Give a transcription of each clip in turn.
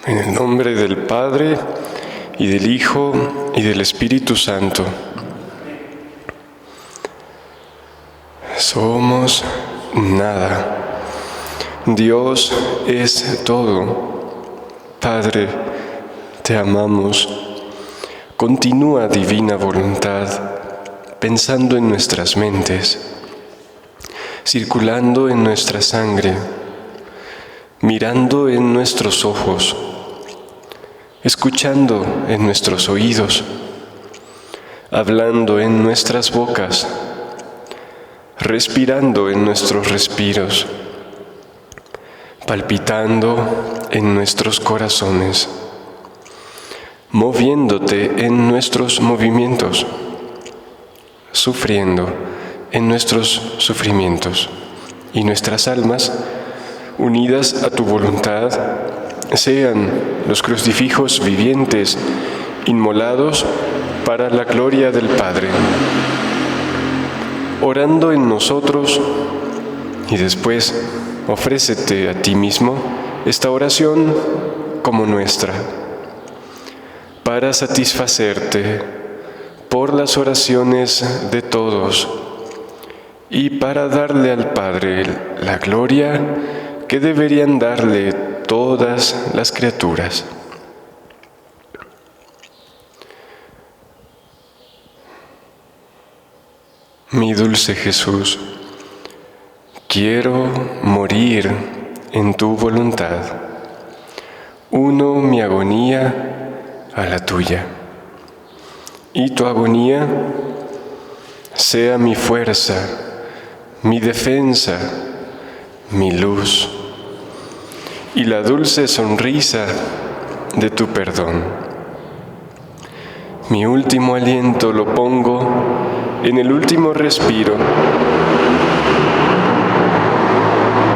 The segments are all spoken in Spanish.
En el nombre del Padre, y del Hijo, y del Espíritu Santo. Somos nada. Dios es todo. Padre, te amamos. Continúa, divina voluntad, pensando en nuestras mentes, circulando en nuestra sangre, mirando en nuestros ojos, escuchando en nuestros oídos, hablando en nuestras bocas, respirando en nuestros respiros, palpitando en nuestros corazones, moviéndote en nuestros movimientos, sufriendo en nuestros sufrimientos, y nuestras almas, unidas a tu voluntad, sean los crucifijos vivientes, inmolados para la gloria del Padre. Orando en nosotros, y después ofrécete a ti mismo esta oración como nuestra, para satisfacerte por las oraciones de todos y para darle al Padre la gloria que deberían darle todas las criaturas. Mi dulce Jesús, quiero morir en tu voluntad. Uno mi agonía a la tuya, y tu agonía sea mi fuerza, mi defensa, mi luz, y la dulce sonrisa de tu perdón. Mi último aliento lo pongo en el último respiro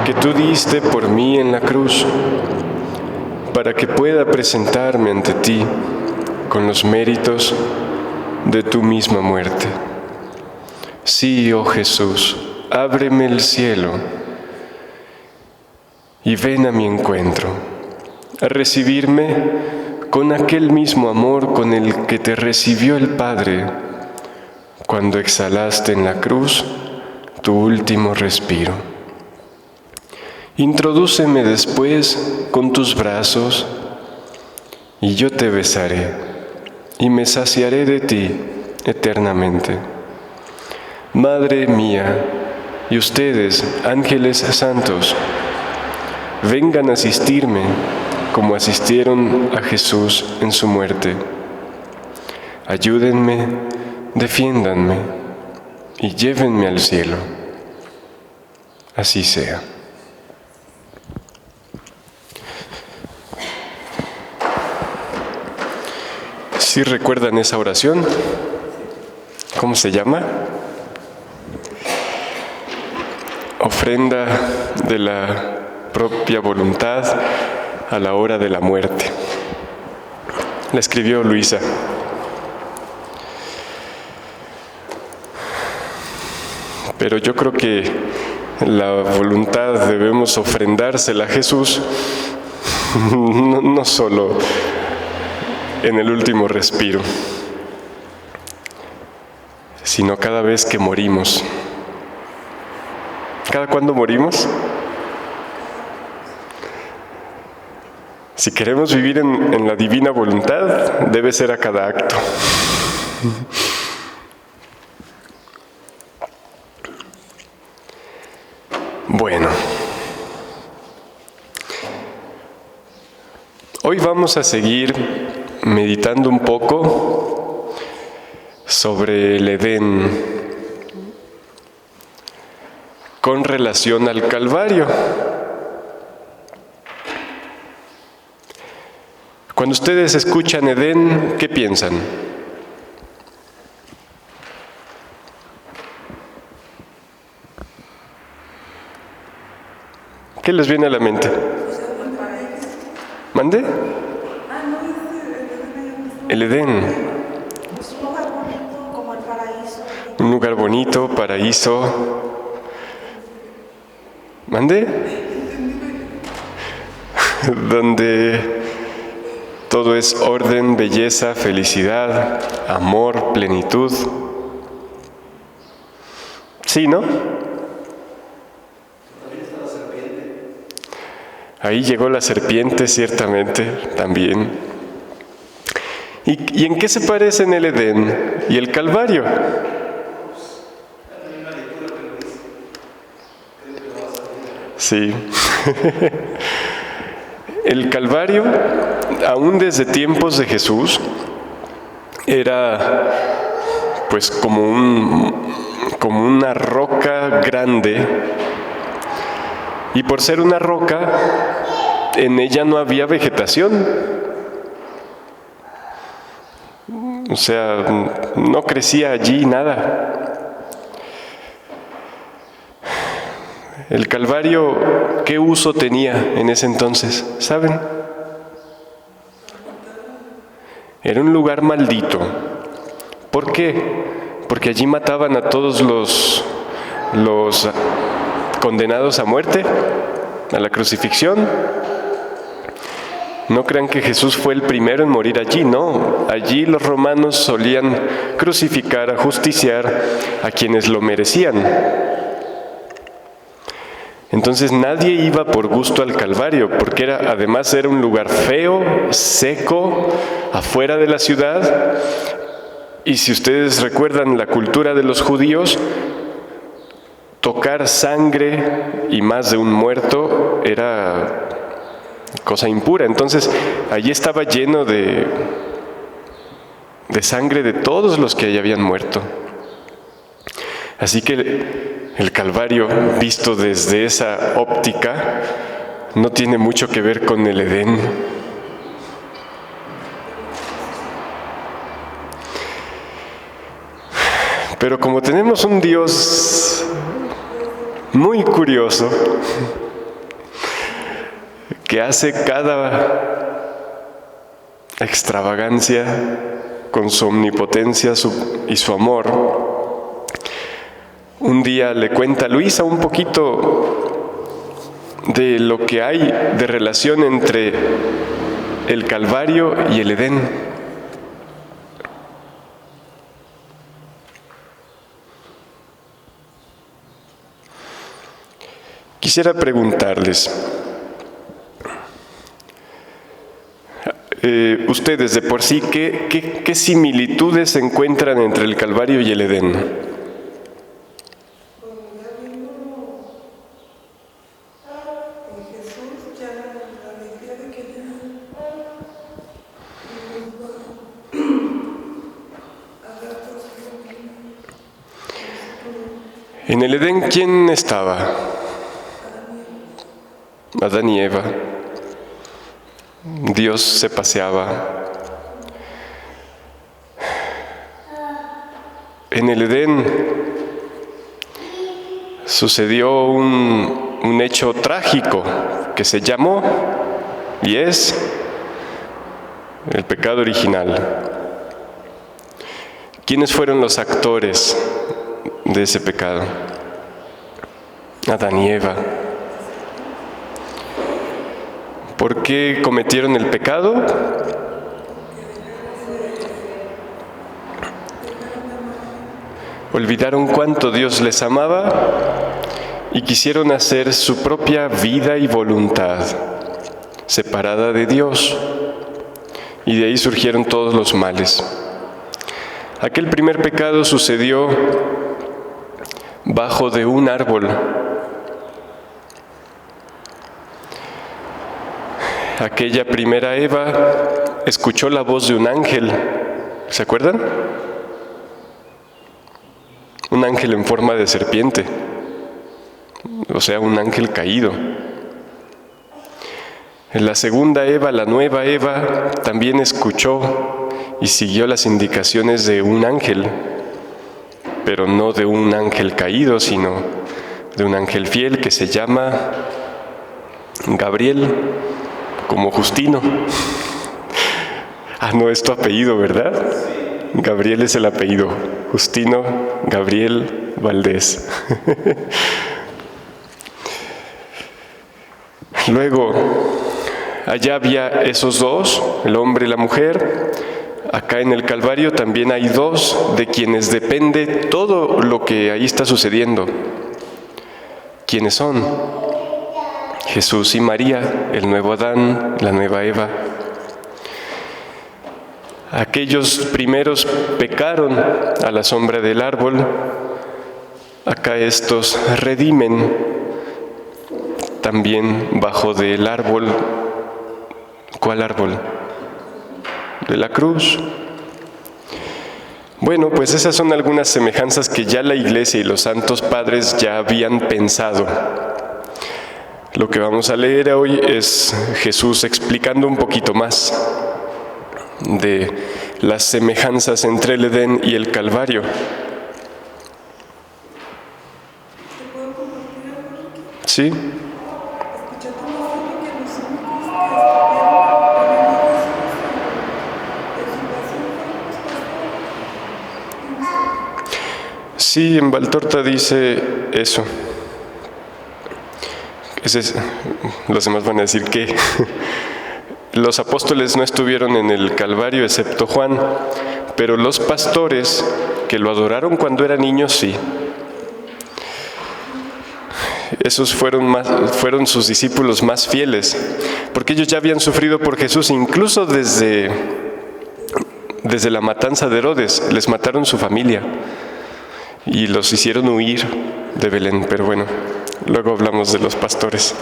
que tú diste por mí en la cruz, para que pueda presentarme ante ti con los méritos de tu misma muerte. Sí, oh Jesús, ábreme el cielo y ven a mi encuentro, a recibirme con aquel mismo amor con el que te recibió el Padre cuando exhalaste en la cruz tu último respiro. Introdúceme después con tus brazos y yo te besaré y me saciaré de ti eternamente. Madre mía, y ustedes, ángeles santos, vengan a asistirme como asistieron a Jesús en su muerte. Ayúdenme, defiéndanme y llévenme al cielo. Así sea. ¿Sí recuerdan esa oración? ¿Cómo se llama? Ofrenda de la propia voluntad a la hora de la muerte. La escribió Luisa. Pero yo creo que la voluntad debemos ofrendársela a Jesús, no solo en el último respiro, sino cada vez que morimos. ¿Cada cuándo morimos? Si queremos vivir en la divina voluntad, debe ser a cada acto. Bueno, hoy vamos a seguir meditando un poco sobre el Edén con relación al Calvario. Cuando ustedes escuchan Edén, ¿qué piensan? ¿Qué les viene a la mente? ¿Mande? El Edén. Un lugar bonito, paraíso. ¿Mande? Donde Todo es orden, belleza, felicidad, amor, plenitud. Sí, ¿no? Ahí llegó la serpiente, ciertamente, también. ¿Y en qué se parecen el Edén y el Calvario? Sí. El Calvario, aún desde tiempos de Jesús, era pues como una roca grande, y por ser una roca, en ella no había vegetación. O sea, no crecía allí nada. El Calvario, ¿qué uso tenía en ese entonces? ¿Saben? Era un lugar maldito. ¿Por qué? Porque allí mataban a todos los condenados a muerte, a la crucifixión. No crean que Jesús fue el primero en morir allí, no. Allí los romanos solían crucificar, ajusticiar a quienes lo merecían. Entonces nadie iba por gusto al Calvario, porque además era un lugar feo, seco, afuera de la ciudad. Y si ustedes recuerdan la cultura de los judíos, tocar sangre y más de un muerto era cosa impura. Entonces allí estaba lleno de sangre de todos los que allí habían muerto. Así que el Calvario, visto desde esa óptica, no tiene mucho que ver con el Edén. Pero como tenemos un Dios muy curioso, que hace cada extravagancia con su omnipotencia y su amor, un día le cuenta a Luisa un poquito de lo que hay de relación entre el Calvario y el Edén. Quisiera preguntarles, ustedes de por sí, ¿qué similitudes se encuentran entre el Calvario y el Edén? En el Edén, ¿quién estaba? Adán y Eva. Dios se paseaba. En el Edén sucedió un hecho trágico que se llamó y es el pecado original. ¿Quiénes fueron los actores de ese pecado? Adán y Eva. ¿Por qué cometieron el pecado? Olvidaron cuánto Dios les amaba y quisieron hacer su propia vida y voluntad, separada de Dios. Y de ahí surgieron todos los males. Aquel primer pecado sucedió bajo de un árbol. Aquella primera Eva escuchó la voz de un ángel. ¿Se acuerdan? Un ángel en forma de serpiente. O sea, un ángel caído. En la segunda Eva, la nueva Eva, también escuchó y siguió las indicaciones de un ángel, pero no de un ángel caído, sino de un ángel fiel que se llama Gabriel, como Justino. No es tu apellido, ¿verdad? Gabriel es el apellido. Justino Gabriel Valdés. Luego, Allá había esos dos, el hombre y la mujer. Acá en el Calvario también hay dos de quienes depende todo lo que ahí está sucediendo. ¿Quiénes son? Jesús y María, el nuevo Adán, la nueva Eva. Aquellos primeros pecaron a la sombra del árbol. Acá estos redimen también bajo del árbol. ¿Cuál árbol? De la cruz. Bueno, pues esas son algunas semejanzas que ya la Iglesia y los santos padres ya habían pensado. Lo que vamos a leer hoy es Jesús explicando un poquito más de las semejanzas entre el Edén y el Calvario. ¿Sí? Sí, en Valtorta dice eso. Los demás van a decir que los apóstoles no estuvieron en el Calvario excepto Juan, pero los pastores que lo adoraron cuando era niño, sí. Esos fueron sus discípulos más fieles, porque ellos ya habían sufrido por Jesús, incluso desde la matanza de Herodes. Les mataron su familia y los hicieron huir de Belén, pero bueno, luego hablamos de los pastores.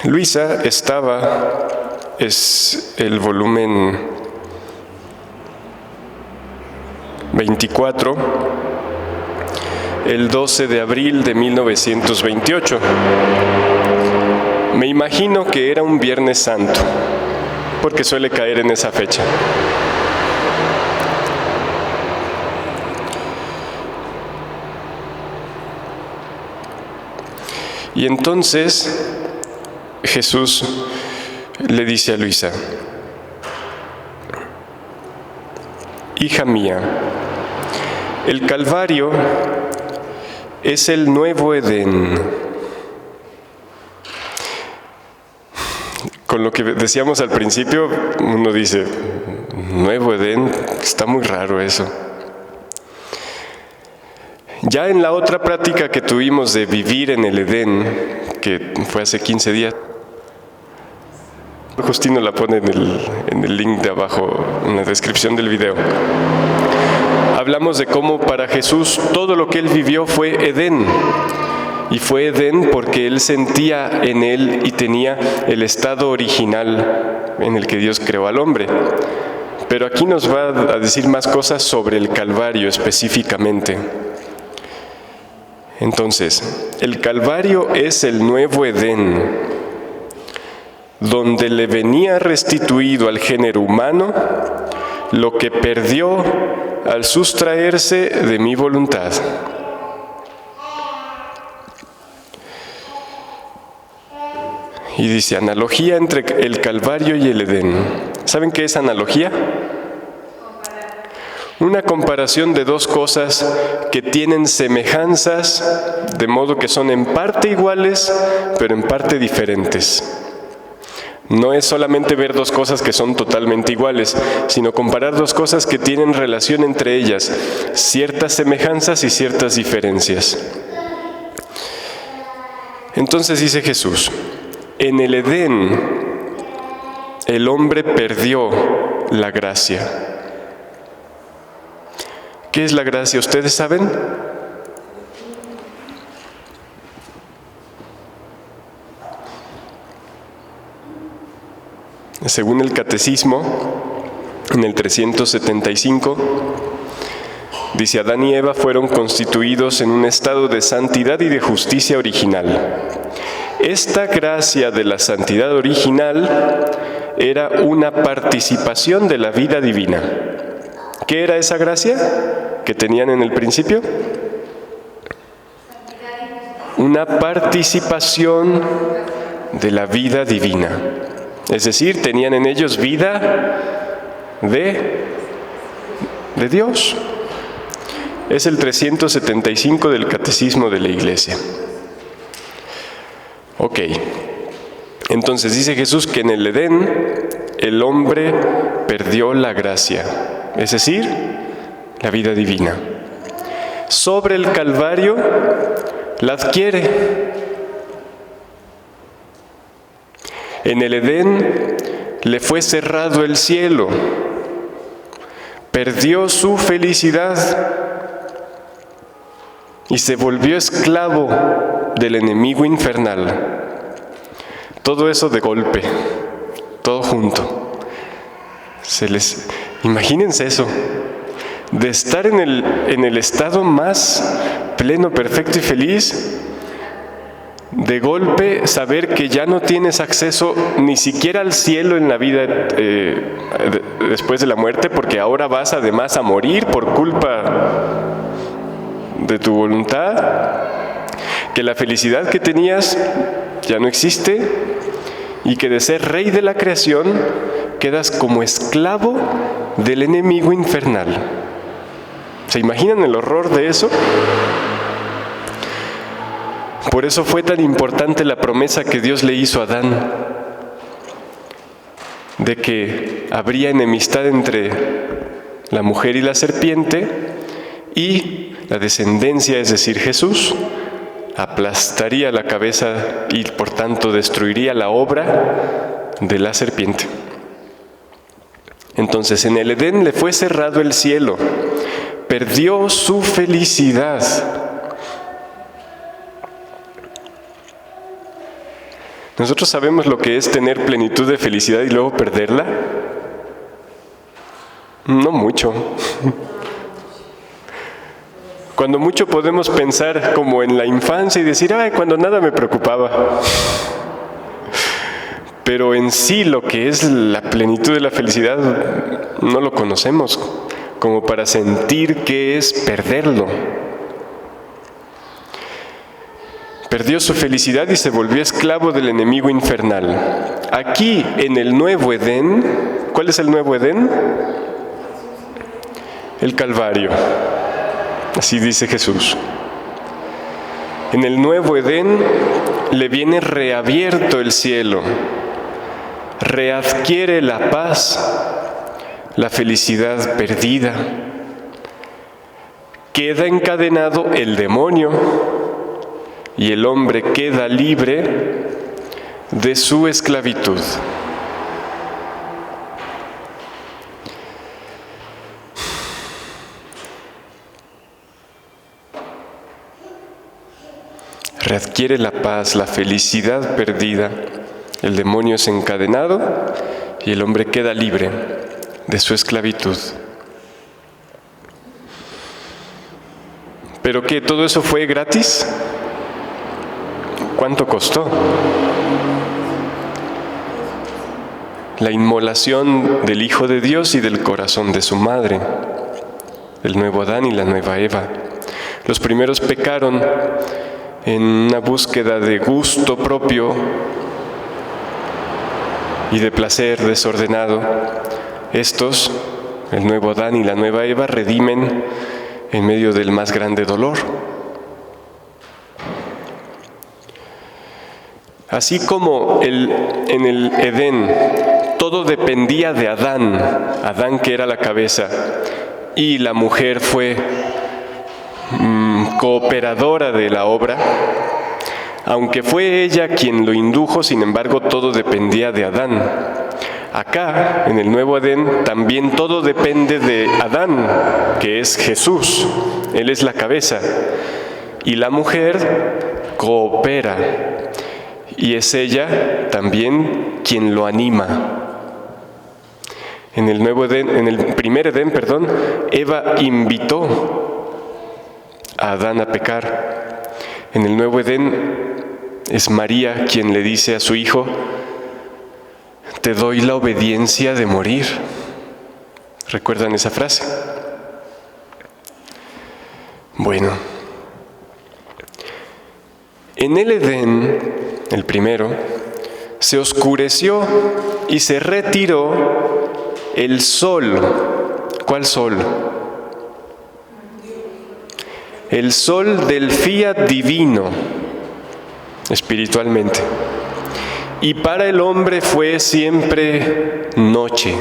Luisa es el volumen 24, el 12 de abril de 1928. Me imagino que era un Viernes Santo, porque suele caer en esa fecha. Y entonces Jesús le dice a Luisa: hija mía, el Calvario es el nuevo Edén. Con lo que decíamos al principio, uno dice, nuevo Edén, está muy raro eso. Ya en la otra práctica que tuvimos de vivir en el Edén, que fue hace 15 días, Justino la pone en el link de abajo, en la descripción del video. Hablamos de cómo para Jesús todo lo que Él vivió fue Edén. Y fue Edén porque Él sentía en Él y tenía el estado original en el que Dios creó al hombre. Pero aquí nos va a decir más cosas sobre el Calvario específicamente. Entonces, el Calvario es el nuevo Edén, donde le venía restituido al género humano lo que perdió al sustraerse de mi voluntad. Y dice, analogía entre el Calvario y el Edén. ¿Saben qué es analogía? Una comparación de dos cosas que tienen semejanzas, de modo que son en parte iguales, pero en parte diferentes. No es solamente ver dos cosas que son totalmente iguales, sino comparar dos cosas que tienen relación entre ellas, ciertas semejanzas y ciertas diferencias. Entonces dice Jesús, en el Edén el hombre perdió la gracia. ¿Qué es la gracia? ¿Ustedes saben? Según el Catecismo, en el 375, dice, Adán y Eva fueron constituidos en un estado de santidad y de justicia original. Esta gracia de la santidad original era una participación de la vida divina. ¿Qué era esa gracia que tenían en el principio? Una participación de la vida divina. Es decir, tenían en ellos vida de Dios. Es el 375 del Catecismo de la Iglesia. Ok, entonces dice Jesús que en el Edén el hombre perdió la gracia, es decir, la vida divina. Sobre el Calvario la adquiere. En el Edén le fue cerrado el cielo, perdió su felicidad y se volvió esclavo del enemigo infernal. Todo eso de golpe, todo junto. Imagínense eso, de estar en el estado más pleno, perfecto y feliz, de golpe saber que ya no tienes acceso ni siquiera al cielo en la vida después de la muerte, porque ahora vas además a morir por culpa de tu voluntad, que la felicidad que tenías ya no existe y que de ser rey de la creación quedas como esclavo del enemigo infernal. ¿Se imaginan el horror de eso? Por eso fue tan importante la promesa que Dios le hizo a Adán, de que habría enemistad entre la mujer y la serpiente, y la descendencia, es decir, Jesús, aplastaría la cabeza y por tanto destruiría la obra de la serpiente. Entonces en el Edén le fue cerrado el cielo, perdió su felicidad. ¿Nosotros sabemos lo que es tener plenitud de felicidad y luego perderla? No mucho. Cuando mucho podemos pensar como en la infancia y decir, ay, cuando nada me preocupaba. Pero en sí lo que es la plenitud de la felicidad no lo conocemos como para sentir qué es perderlo. Perdió su felicidad y se volvió esclavo del enemigo infernal. Aquí en el nuevo Edén, ¿cuál es el nuevo Edén? El Calvario. Así dice Jesús. En el nuevo Edén le viene reabierto el cielo, readquiere la paz, la felicidad perdida. Queda encadenado el demonio y el hombre queda libre de su esclavitud. Readquiere la paz, la felicidad perdida. El demonio es encadenado y el hombre queda libre de su esclavitud. ¿Pero qué? ¿Todo eso fue gratis? ¿Cuánto costó? La inmolación del Hijo de Dios y del corazón de su madre, el nuevo Adán y la nueva Eva. Los primeros pecaron en una búsqueda de gusto propio y de placer desordenado. Estos, el nuevo Adán y la nueva Eva, redimen en medio del más grande dolor. Así como en el Edén todo dependía de Adán que era la cabeza, y la mujer fue cooperadora de la obra, aunque fue ella quien lo indujo, sin embargo todo dependía de Adán. Acá, en el nuevo Edén, también todo depende de Adán, que es Jesús. Él es la cabeza. Y la mujer coopera. Y es ella también quien lo anima. En el nuevo Edén, en el primer Edén, Eva invitó a Adán a pecar. En el nuevo Edén es María quien le dice a su hijo: te doy la obediencia de morir. ¿Recuerdan esa frase? Bueno, en el Edén, el primero, se oscureció y se retiró el sol. ¿Cuál sol? El sol del fiat divino, espiritualmente. Y para el hombre fue siempre noche.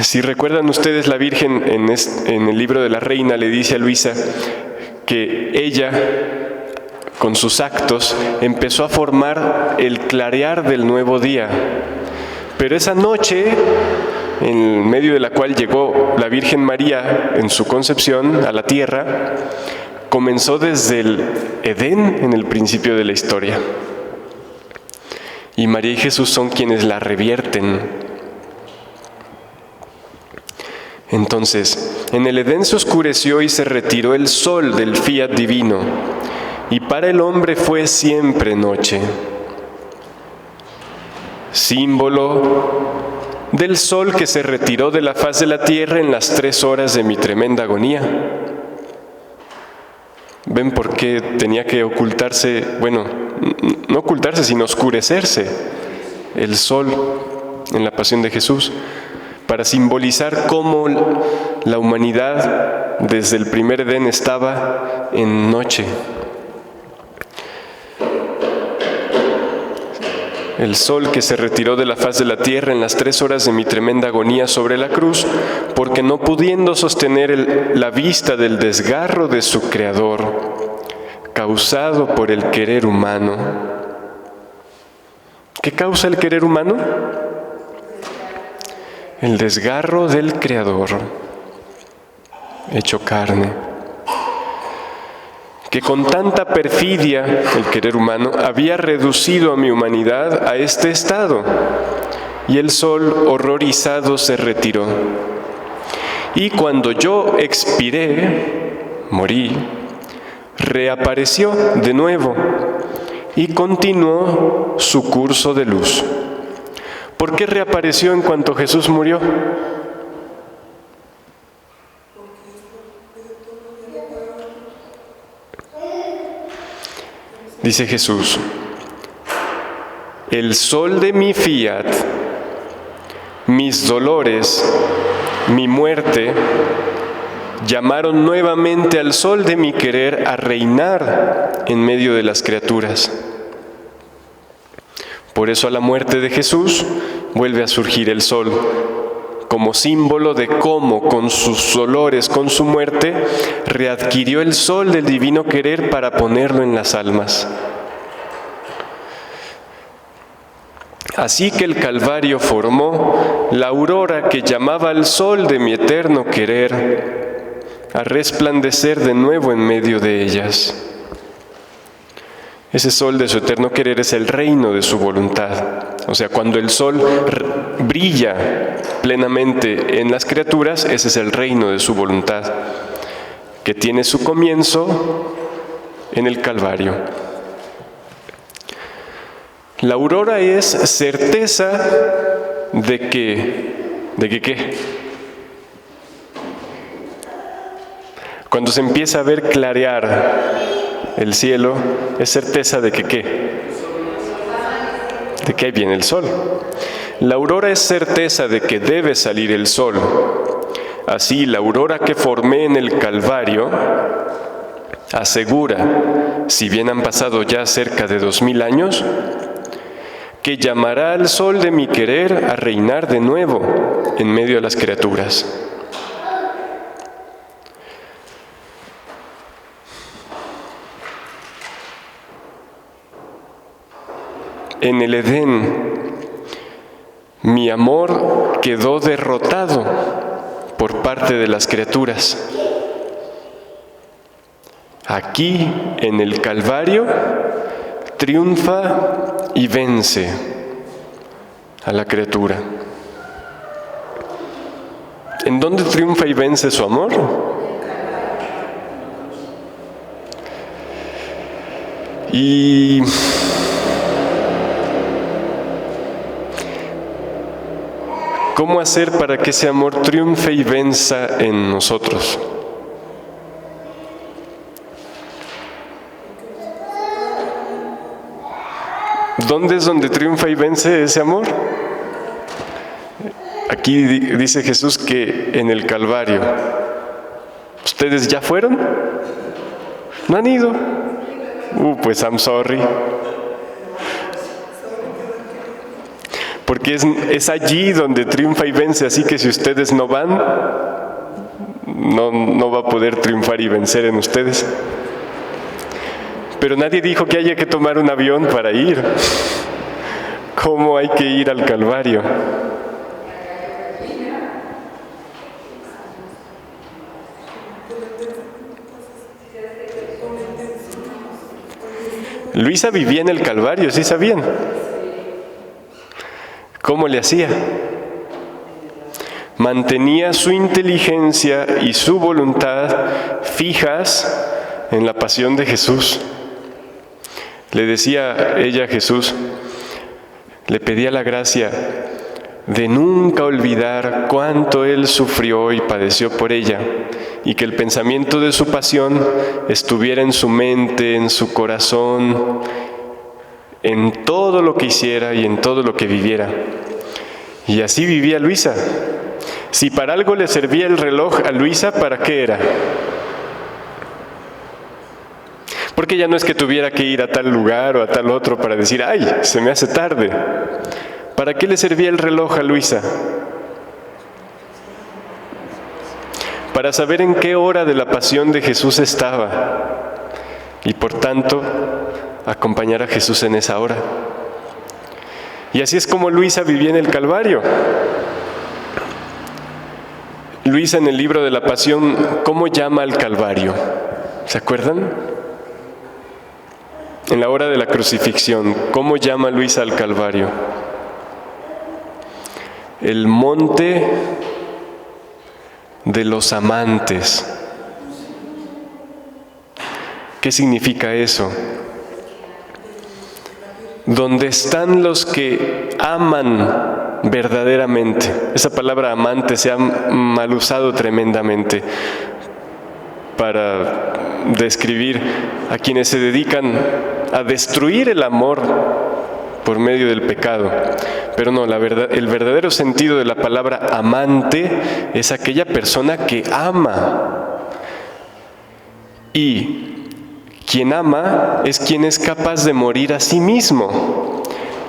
Si recuerdan ustedes, la Virgen en el libro de la Reina le dice a Luisa que ella, con sus actos, empezó a formar el clarear del nuevo día. Pero esa noche, en medio de la cual llegó la Virgen María en su concepción a la tierra, comenzó desde el Edén en el principio de la historia. Y María y Jesús son quienes la revierten. Entonces, en el Edén se oscureció y se retiró el sol del fiat divino, y para el hombre fue siempre noche. Símbolo del sol que se retiró de la faz de la tierra en las 3 horas de mi tremenda agonía. ¿Ven por qué tenía que ocultarse? Bueno, no ocultarse, sino oscurecerse el sol en la pasión de Jesús, para simbolizar cómo la humanidad desde el primer Edén estaba en noche. El sol que se retiró de la faz de la tierra en las 3 horas de mi tremenda agonía sobre la cruz, porque no pudiendo sostener la vista del desgarro de su Creador, causado por el querer humano. ¿Qué causa el querer humano? El desgarro del Creador, hecho carne, que con tanta perfidia, el querer humano, había reducido a mi humanidad a este estado, y el sol, horrorizado, se retiró. Y cuando yo expiré, morí, reapareció de nuevo y continuó su curso de luz. ¿Por qué reapareció en cuanto Jesús murió? Dice Jesús: el sol de mi fiat, mis dolores, mi muerte, llamaron nuevamente al sol de mi querer a reinar en medio de las criaturas. Por eso a la muerte de Jesús vuelve a surgir el sol, como símbolo de cómo con sus dolores, con su muerte, readquirió el sol del divino querer para ponerlo en las almas. Así que el Calvario formó la aurora que llamaba al sol de mi eterno querer a resplandecer de nuevo en medio de ellas. Ese sol de su eterno querer es el reino de su voluntad. O sea, cuando el sol brilla plenamente en las criaturas, ese es el reino de su voluntad, que tiene su comienzo en el Calvario. La aurora es certeza de que ¿qué? Cuando se empieza a ver clarear el cielo, es certeza de que ¿qué? De que ahí viene el sol. La aurora es certeza de que debe salir el sol. Así, la aurora que formé en el Calvario asegura, si bien han pasado ya cerca de 2000 años, que llamará al sol de mi querer a reinar de nuevo en medio de las criaturas. En el Edén, mi amor quedó derrotado por parte de las criaturas. Aquí, en el Calvario, triunfa y vence a la criatura. ¿En dónde triunfa y vence su amor? Y ¿cómo hacer para que ese amor triunfe y venza en nosotros? ¿Dónde es donde triunfa y vence ese amor? Aquí dice Jesús que en el Calvario. ¿Ustedes ya fueron? ¿No han ido? Pues I'm sorry. Porque es allí donde triunfa y vence, así que si ustedes no van, no va a poder triunfar y vencer en ustedes. Pero nadie dijo que haya que tomar un avión para ir. ¿Cómo hay que ir al Calvario? Luisa vivía en el Calvario, ¿sí sabían? ¿Cómo le hacía? Mantenía su inteligencia y su voluntad fijas en la pasión de Jesús. Le decía ella a Jesús, le pedía la gracia de nunca olvidar cuánto Él sufrió y padeció por ella, y que el pensamiento de su pasión estuviera en su mente, en su corazón, en todo lo que hiciera y en todo lo que viviera. Y así vivía Luisa. Si para algo le servía el reloj a Luisa, ¿para qué era? Porque ya no es que tuviera que ir a tal lugar o a tal otro para decir, ¡ay, se me hace tarde! ¿Para qué le servía el reloj a Luisa? Para saber en qué hora de la pasión de Jesús estaba y por tanto acompañar a Jesús en esa hora. Y así es como Luisa vivía en el Calvario. Luisa en el libro de la Pasión, ¿cómo llama al Calvario? ¿Se acuerdan? En la hora de la crucifixión, ¿cómo llama Luisa al Calvario? El monte de los amantes. ¿Qué significa eso? Donde están los que aman verdaderamente. Esa palabra amante se ha mal usado tremendamente para describir a quienes se dedican a destruir el amor por medio del pecado. Pero no, el verdadero sentido de la palabra amante es aquella persona que ama. Y quien ama es quien es capaz de morir a sí mismo.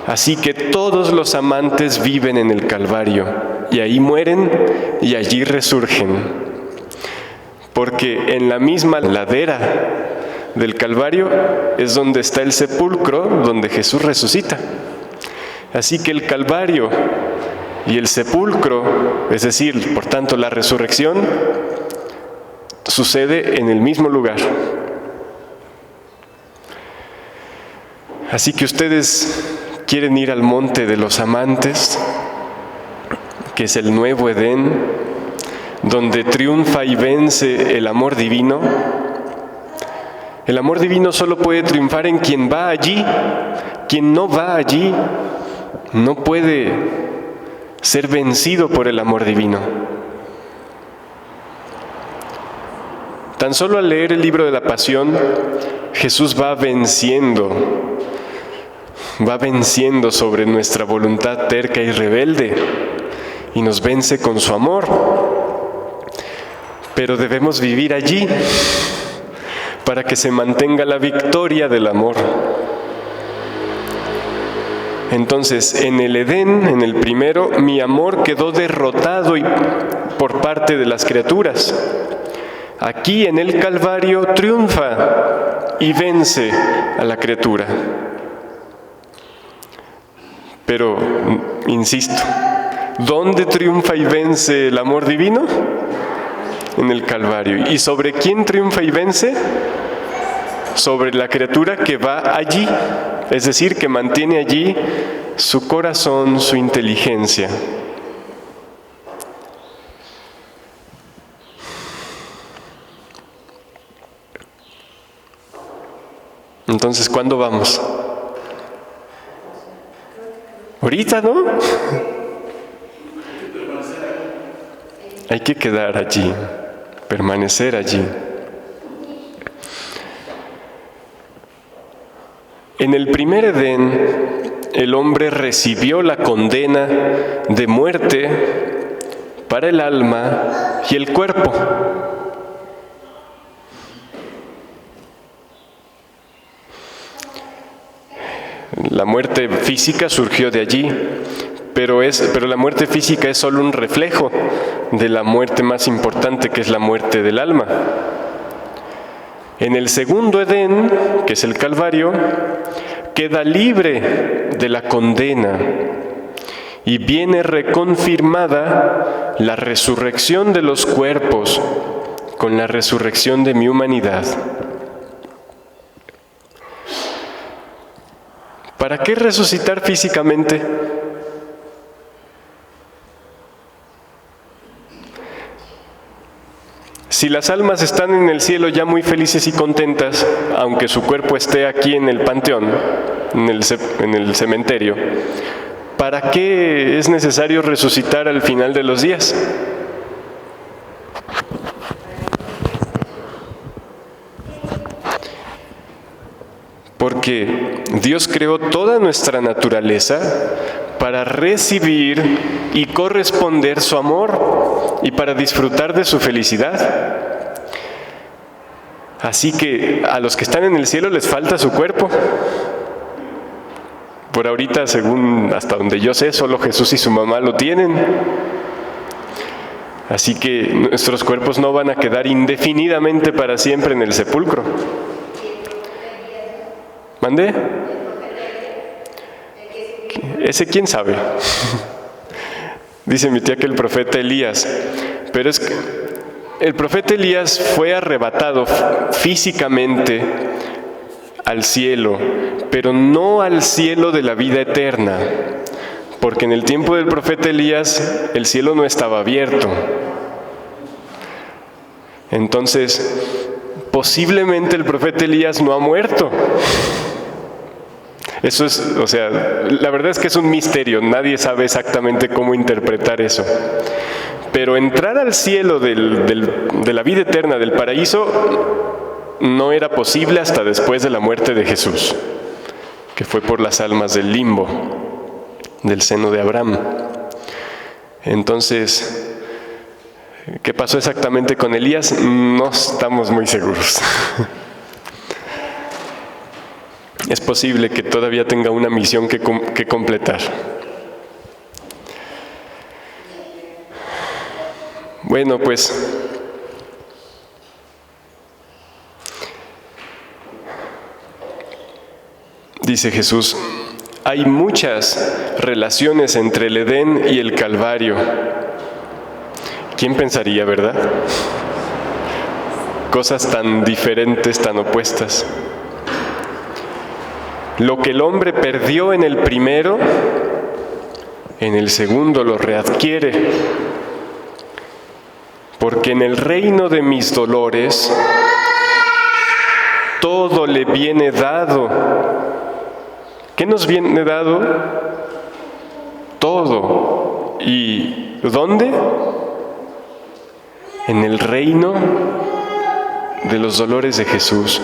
Así que todos los amantes viven en el Calvario, y ahí mueren y allí resurgen. Porque en la misma ladera del Calvario es donde está el sepulcro donde Jesús resucita. Así que el Calvario y el sepulcro, es decir, por tanto la resurrección, sucede en el mismo lugar. Así que ustedes quieren ir al monte de los amantes, que es el nuevo Edén, donde triunfa y vence el amor divino. El amor divino solo puede triunfar en quien va allí. Quien no va allí no puede ser vencido por el amor divino. Tan solo al leer el libro de la Pasión, Jesús va venciendo sobre nuestra voluntad terca y rebelde, y nos vence con su amor. Pero debemos vivir allí para que se mantenga la victoria del amor. Entonces, en el Edén, en el primero, mi amor quedó derrotado por parte de las criaturas. Aquí, en el Calvario, triunfa y vence a la criatura. Pero, insisto, ¿dónde triunfa y vence el amor divino? En el Calvario. ¿Y sobre quién triunfa y vence? Sobre la criatura que va allí, es decir, que mantiene allí su corazón, su inteligencia. Entonces, ¿cuándo vamos? Ahorita, ¿no? Hay que quedar allí, permanecer allí. En el primer Edén, el hombre recibió la condena de muerte para el alma y el cuerpo. La muerte física surgió de allí, pero la muerte física es solo un reflejo de la muerte más importante, que es la muerte del alma. En el segundo Edén, que es el Calvario, queda libre de la condena y viene reconfirmada la resurrección de los cuerpos con la resurrección de mi humanidad. ¿Para qué resucitar físicamente? Si las almas están en el cielo ya muy felices y contentas, aunque su cuerpo esté aquí en el panteón, en el cementerio, ¿para qué es necesario resucitar al final de los días? Porque Dios creó toda nuestra naturaleza para recibir y corresponder su amor y para disfrutar de su felicidad. Así que a los que están en el cielo les falta su cuerpo. Por ahorita, según hasta donde yo sé, solo Jesús y su mamá lo tienen. Así que nuestros cuerpos no van a quedar indefinidamente para siempre en el sepulcro. ¿Mandé? Ese quién sabe. Dice mi tía que el profeta Elías, pero es que el profeta Elías fue arrebatado físicamente al cielo, pero no al cielo de la vida eterna, porque en el tiempo del profeta Elías el cielo no estaba abierto. Entonces, posiblemente el profeta Elías no ha muerto. Eso es, la verdad es que es un misterio, nadie sabe exactamente cómo interpretar eso. Pero entrar al cielo de la vida eterna, del paraíso, no era posible hasta después de la muerte de Jesús, que fue por las almas del limbo, del seno de Abraham. Entonces, ¿qué pasó exactamente con Elías? No estamos muy seguros. Es posible que todavía tenga una misión que completar. Bueno, pues dice Jesús, hay muchas relaciones entre el Edén y el Calvario. ¿Quién pensaría, verdad? Cosas tan diferentes, tan opuestas. Lo que el hombre perdió en el primero, en el segundo lo readquiere. Porque en el reino de mis dolores, todo le viene dado. ¿Qué nos viene dado? Todo. ¿Y dónde? En el reino de los dolores de Jesús.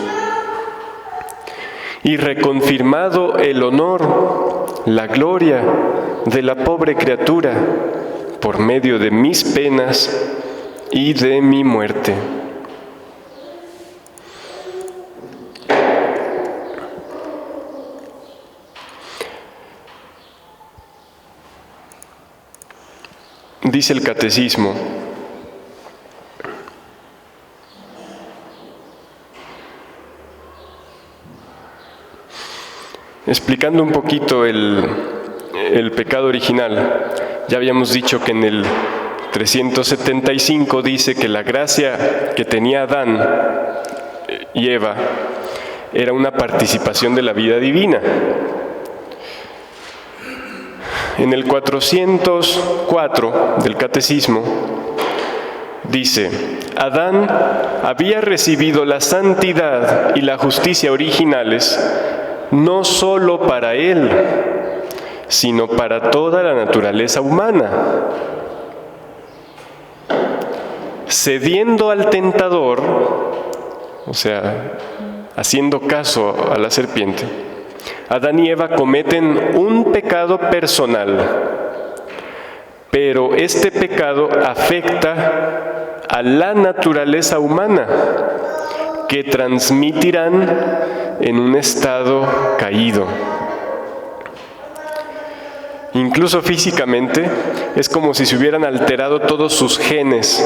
Y reconfirmado el honor, la gloria de la pobre criatura por medio de mis penas y de mi muerte. Dice el catecismo, explicando un poquito el pecado original. Ya habíamos dicho que en el 375 dice que la gracia que tenía Adán y Eva era una participación de la vida divina. En el 404 del Catecismo dice, Adán había recibido la santidad y la justicia originales no solo para él, sino para toda la naturaleza humana. Cediendo al tentador, haciendo caso a la serpiente, Adán y Eva cometen un pecado personal, pero este pecado afecta a la naturaleza humana, que transmitirán en un estado caído. Incluso físicamente, es como si se hubieran alterado todos sus genes.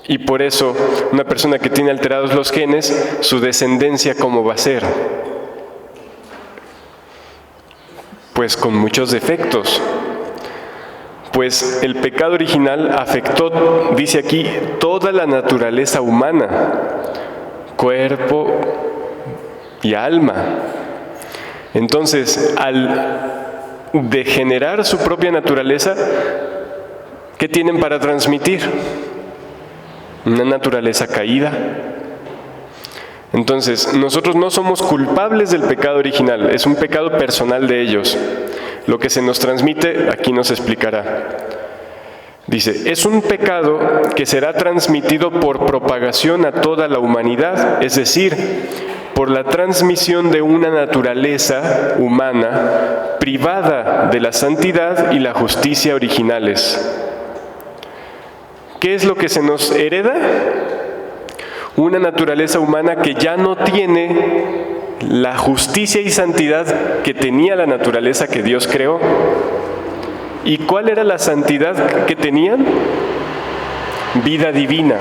Y por eso, una persona que tiene alterados los genes, su descendencia, ¿cómo va a ser? Pues con muchos defectos. Pues el pecado original afectó, dice aquí, toda la naturaleza humana, cuerpo y alma. Entonces, al degenerar su propia naturaleza, ¿qué tienen para transmitir? Una naturaleza caída. Entonces, nosotros no somos culpables del pecado original, es un pecado personal de ellos. Lo que se nos transmite, aquí nos explicará. Dice, es un pecado que será transmitido por propagación a toda la humanidad, es decir, por la transmisión de una naturaleza humana privada de la santidad y la justicia originales. ¿Qué es lo que se nos hereda? Una naturaleza humana que ya no tiene la justicia y santidad que tenía la naturaleza que Dios creó. ¿Y cuál era la santidad que tenían? Vida divina.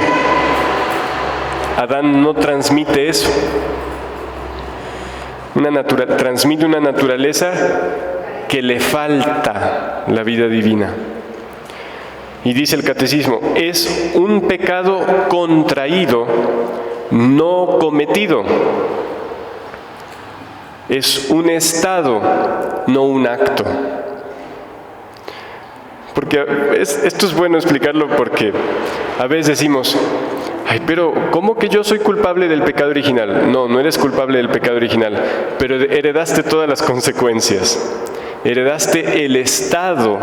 Adán no transmite eso. Transmite una naturaleza que le falta la vida divina. Y dice el catecismo, es un pecado contraído, no cometido. Es un estado, no un acto. Porque esto es bueno explicarlo porque a veces decimos, ay, pero ¿cómo que yo soy culpable del pecado original? No, no eres culpable del pecado original, pero heredaste todas las consecuencias. Heredaste el estado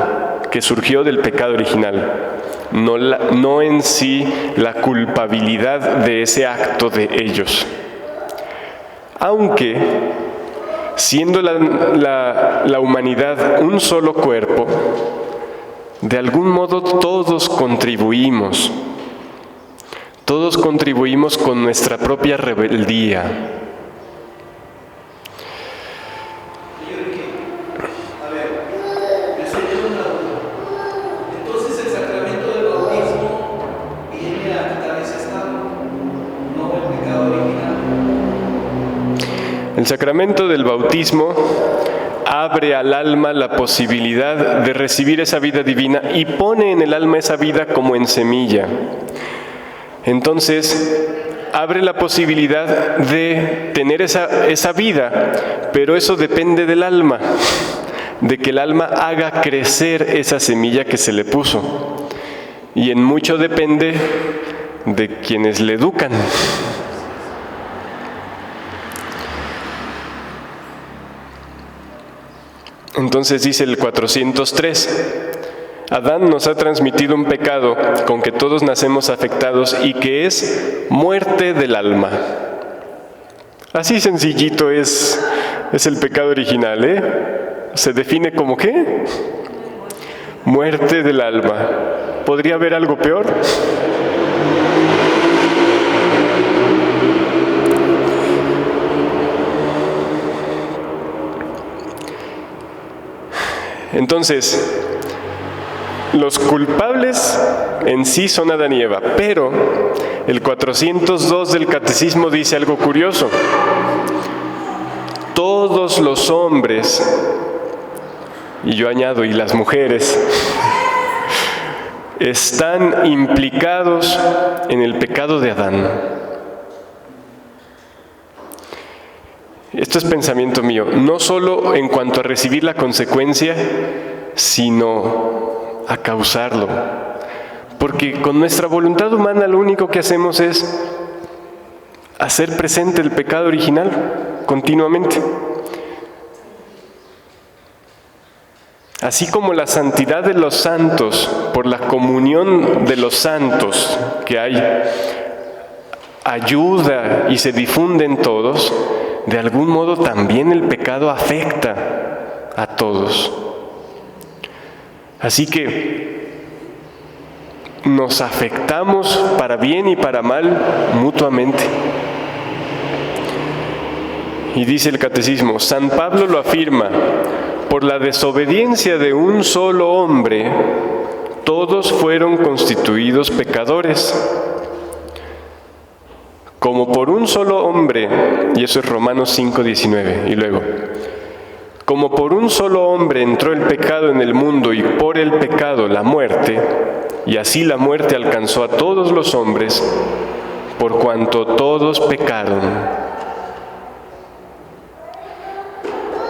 que surgió del pecado original, no en sí la culpabilidad de ese acto de ellos. Aunque, siendo la humanidad un solo cuerpo, de algún modo todos contribuimos con nuestra propia rebeldía. Entonces el sacramento del bautismo viene a quitar ese estado, no el pecado original. El sacramento del bautismo abre al alma la posibilidad de recibir esa vida divina y pone en el alma esa vida como en semilla. Entonces, abre la posibilidad de tener esa vida, pero eso depende del alma, de que el alma haga crecer esa semilla que se le puso. Y en mucho depende de quienes le educan. Entonces dice el 403, Adán nos ha transmitido un pecado con que todos nacemos afectados y que es muerte del alma. Así sencillito es el pecado original, ¿eh? Se define como ¿qué? Muerte del alma. ¿Podría haber algo peor? Entonces, los culpables en sí son Adán y Eva, pero el 402 del Catecismo dice algo curioso. Todos los hombres, y yo añado, y las mujeres, están implicados en el pecado de Adán. Esto es pensamiento mío, no solo en cuanto a recibir la consecuencia, sino a causarlo. Porque con nuestra voluntad humana lo único que hacemos es hacer presente el pecado original continuamente. Así como la santidad de los santos, por la comunión de los santos que hay, ayuda y se difunde en todos, de algún modo también el pecado afecta a todos. Así que nos afectamos para bien y para mal mutuamente. Y dice el Catecismo, San Pablo lo afirma: por la desobediencia de un solo hombre, todos fueron constituidos pecadores. Como por un solo hombre, y eso es Romanos 5:19, y luego, como por un solo hombre entró el pecado en el mundo y por el pecado la muerte, y así la muerte alcanzó a todos los hombres, por cuanto todos pecaron.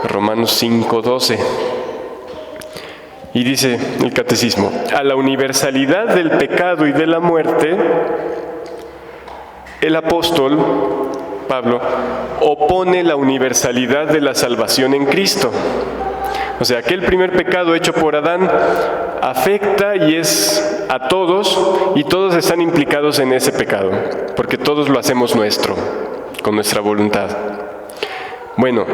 Romanos 5:12. Y dice el Catecismo, a la universalidad del pecado y de la muerte, el apóstol Pablo opone la universalidad de la salvación en Cristo. O sea, aquel primer pecado hecho por Adán afecta y es a todos, y todos están implicados en ese pecado, porque todos lo hacemos nuestro, con nuestra voluntad. Bueno,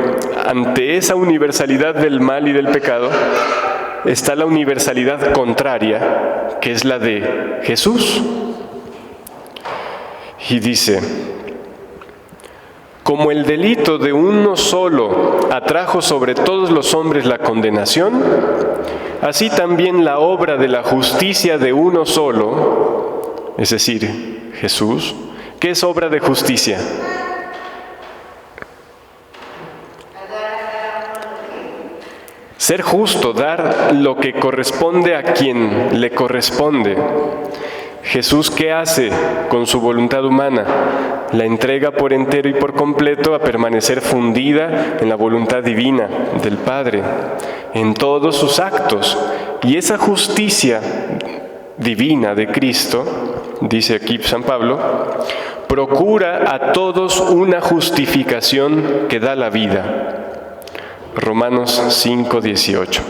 ante esa universalidad del mal y del pecado, está la universalidad contraria, que es la de Jesús. Y dice, como el delito de uno solo atrajo sobre todos los hombres la condenación, así también la obra de la justicia de uno solo, es decir, Jesús. ¿Qué es obra de justicia? Ser justo, dar lo que corresponde a quien le corresponde. Jesús, ¿qué hace con su voluntad humana? La entrega por entero y por completo a permanecer fundida en la voluntad divina del Padre, en todos sus actos. Y esa justicia divina de Cristo, dice aquí San Pablo, procura a todos una justificación que da la vida. Romanos 5:18.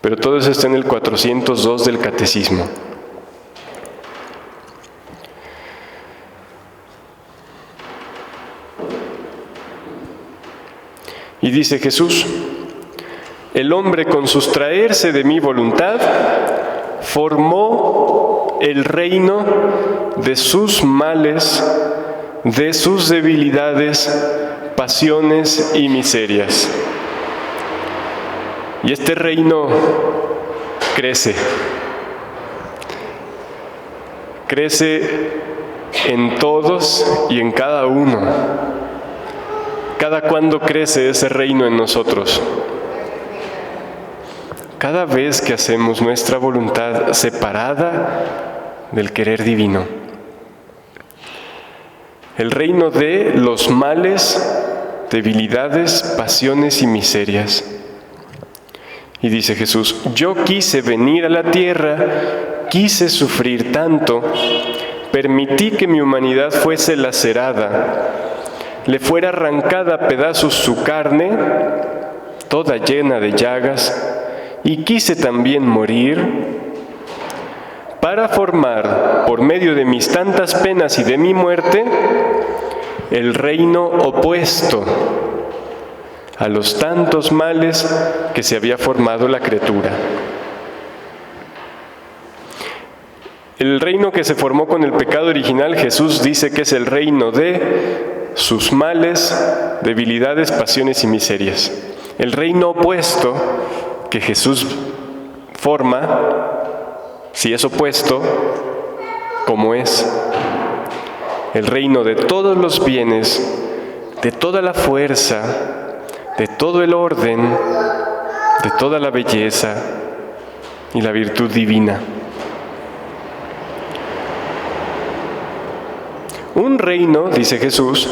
Pero todo eso está en el 402 del Catecismo. Y dice Jesús, el hombre con sustraerse de mi voluntad formó el reino de sus males, de sus debilidades, pasiones y miserias. Y este reino crece en todos y en cada uno. ¿Cada cuándo crece ese reino en nosotros? Cada vez que hacemos nuestra voluntad separada del querer divino. El reino de los males, debilidades, pasiones y miserias. Y dice Jesús, yo quise venir a la tierra, quise sufrir tanto, permití que mi humanidad fuese lacerada, le fuera arrancada a pedazos su carne, toda llena de llagas, y quise también morir para formar, por medio de mis tantas penas y de mi muerte, el reino opuesto a los tantos males que se había formado la criatura. El reino que se formó con el pecado original, Jesús dice que es el reino de sus males, debilidades, pasiones y miserias. El reino opuesto que Jesús forma, si es opuesto, ¿cómo es? El reino de todos los bienes, de toda la fuerza, de todo el orden, de toda la belleza y la virtud divina. Un reino, dice Jesús,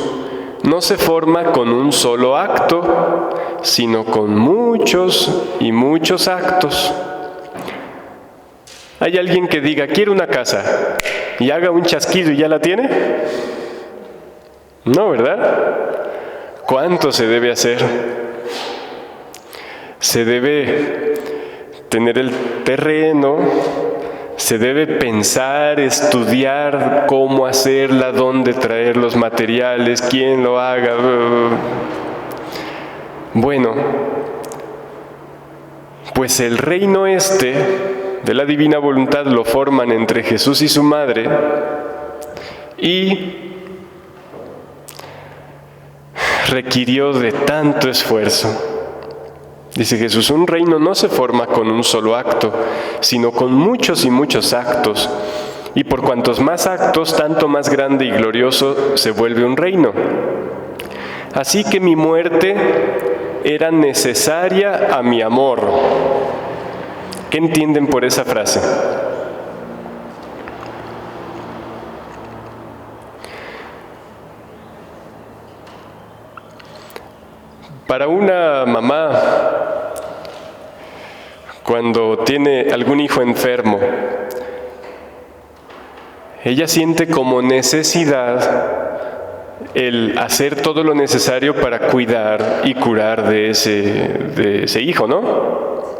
no se forma con un solo acto, sino con muchos y muchos actos. ¿Hay alguien que diga, quiero una casa, y haga un chasquido y ya la tiene? No, ¿verdad? ¿Cuánto se debe hacer? Se debe tener el terreno, se debe pensar, estudiar cómo hacerla, dónde traer los materiales, quién lo haga. Bueno, pues el reino de la divina voluntad lo forman entre Jesús y su madre, y requirió de tanto esfuerzo. Dice Jesús, un reino no se forma con un solo acto, sino con muchos y muchos actos. Y por cuantos más actos, tanto más grande y glorioso se vuelve un reino. Así que mi muerte era necesaria a mi amor. ¿Qué entienden por esa frase? Para una mamá, cuando tiene algún hijo enfermo, ella siente como necesidad el hacer todo lo necesario para cuidar y curar de ese hijo, ¿no?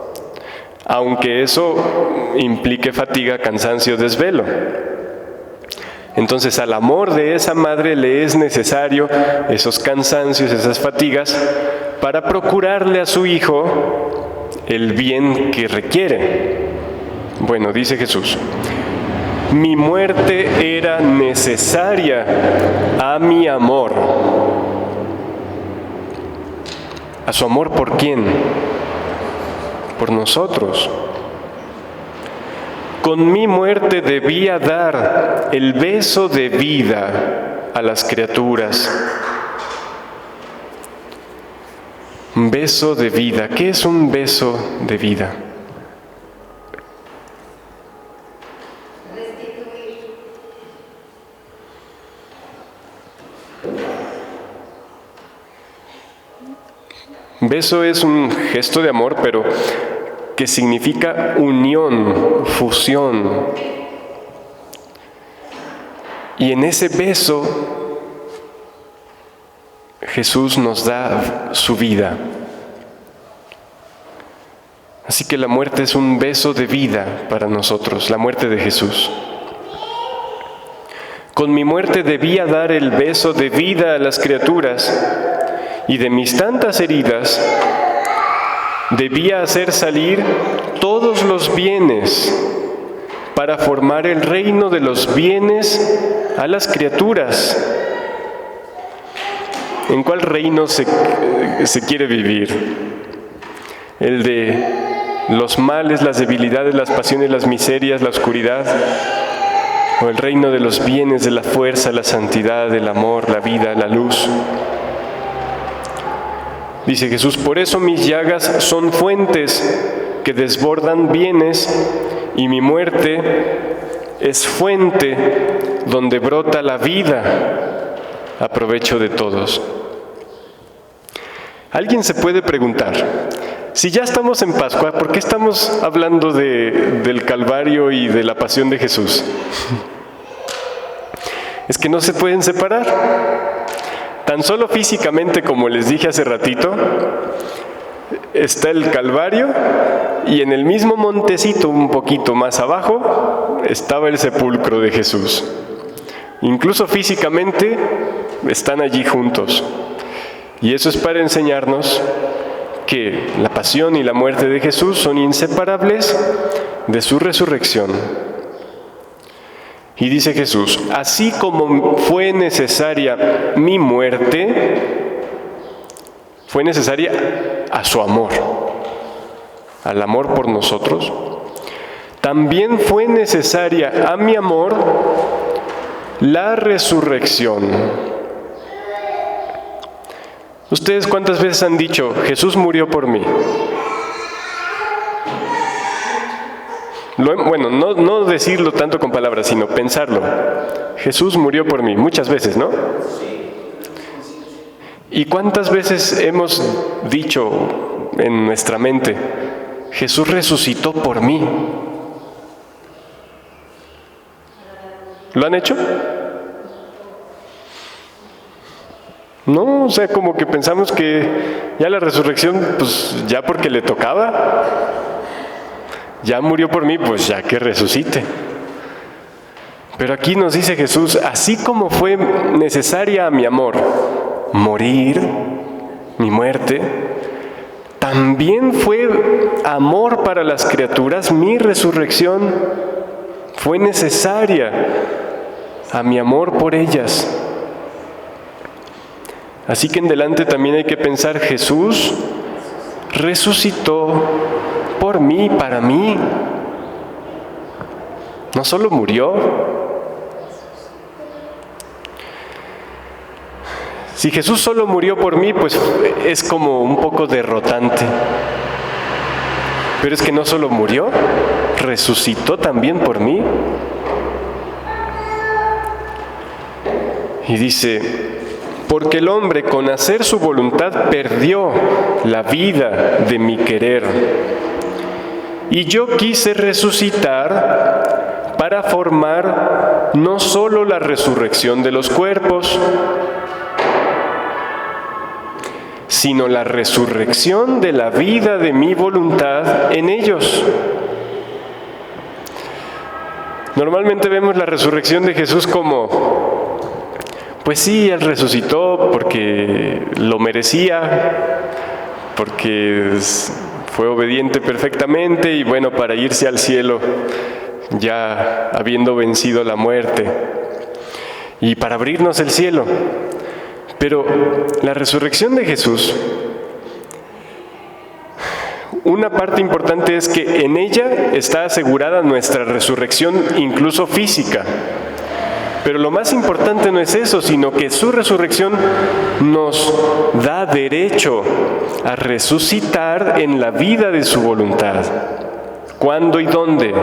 Aunque eso implique fatiga, cansancio, desvelo. Entonces, al amor de esa madre le es necesario esos cansancios, esas fatigas, para procurarle a su hijo el bien que requiere. Bueno, dice Jesús, mi muerte era necesaria a mi amor. ¿A su amor por quién? Por nosotros. Con mi muerte debía dar el beso de vida a las criaturas. Un beso de vida. ¿Qué es un beso de vida? Beso es un gesto de amor, pero que significa unión, fusión. Y en ese beso, Jesús nos da su vida. Así que la muerte es un beso de vida para nosotros, la muerte de Jesús. Con mi muerte debía dar el beso de vida a las criaturas, y de mis tantas heridas debía hacer salir todos los bienes para formar el reino de los bienes a las criaturas. ¿En cuál reino se quiere vivir? ¿El de los males, las debilidades, las pasiones, las miserias, la oscuridad? ¿O el reino de los bienes, de la fuerza, la santidad, el amor, la vida, la luz? Dice Jesús, por eso mis llagas son fuentes que desbordan bienes, y mi muerte es fuente donde brota la vida a provecho de todos. Alguien se puede preguntar, si ya estamos en Pascua, ¿por qué estamos hablando del Calvario y de la pasión de Jesús? Es que no se pueden separar. Tan solo físicamente, como les dije hace ratito, está el Calvario, y en el mismo montecito, un poquito más abajo, estaba el sepulcro de Jesús. Incluso físicamente están allí juntos. Y eso es para enseñarnos que la pasión y la muerte de Jesús son inseparables de su resurrección. Y dice Jesús, así como fue necesaria mi muerte, fue necesaria a su amor, al amor por nosotros, también fue necesaria a mi amor la resurrección. ¿Ustedes cuántas veces han dicho, Jesús murió por mí? Bueno, no decirlo tanto con palabras, sino pensarlo. Jesús murió por mí, muchas veces, ¿no? ¿Y cuántas veces hemos dicho en nuestra mente, Jesús resucitó por mí? ¿Lo han hecho? No, o sea, como que pensamos que ya la resurrección, pues ya porque le tocaba. Ya murió por mí, pues ya que resucite. Pero aquí nos dice Jesús, así como fue necesaria a mi amor morir, mi muerte, también fue amor para las criaturas, mi resurrección fue necesaria a mi amor por ellas. Así que en delante también hay que pensar, Jesús resucitó por mí, para mí. No solo murió. Si Jesús solo murió por mí, pues es como un poco derrotante. Pero es que no solo murió, resucitó también por mí. Y dice, porque el hombre con hacer su voluntad perdió la vida de mi querer. Y yo quise resucitar para formar no solo la resurrección de los cuerpos, sino la resurrección de la vida de mi voluntad en ellos. Normalmente vemos la resurrección de Jesús como, pues sí, Él resucitó porque lo merecía, porque fue obediente perfectamente y bueno, para irse al cielo ya habiendo vencido la muerte y para abrirnos el cielo. Pero la resurrección de Jesús, una parte importante es que en ella está asegurada nuestra resurrección, incluso física. Pero lo más importante no es eso, sino que su resurrección nos da derecho a resucitar en la vida de su voluntad. ¿Cuándo y dónde?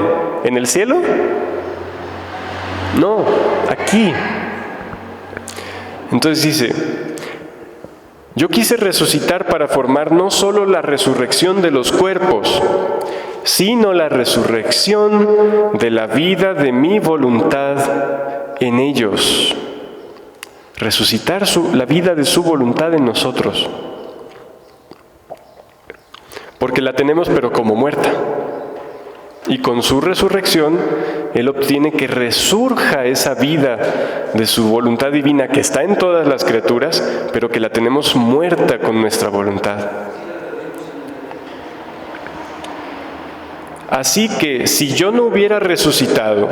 ¿En el cielo? No, aquí. Entonces dice, yo quise resucitar para formar no solo la resurrección de los cuerpos, sino la resurrección de la vida de mi voluntad en ellos. Resucitar la vida de su voluntad en nosotros. Porque la tenemos pero como muerta. Y con su resurrección, Él obtiene que resurja esa vida de su voluntad divina que está en todas las criaturas, pero que la tenemos muerta con nuestra voluntad. Así que si yo no hubiera resucitado,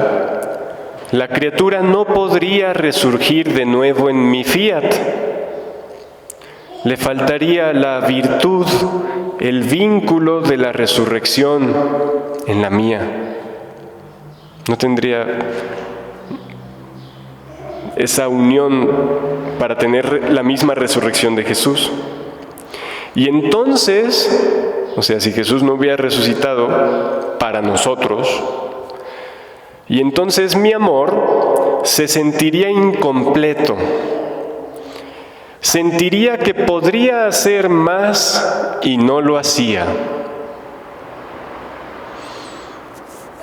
la criatura no podría resurgir de nuevo en mi fiat. Le faltaría la virtud, el vínculo de la resurrección en la mía. No tendría esa unión para tener la misma resurrección de Jesús. Y entonces, o sea, si Jesús no hubiera resucitado para nosotros, y entonces mi amor se sentiría incompleto. Sentiría que podría hacer más y no lo hacía.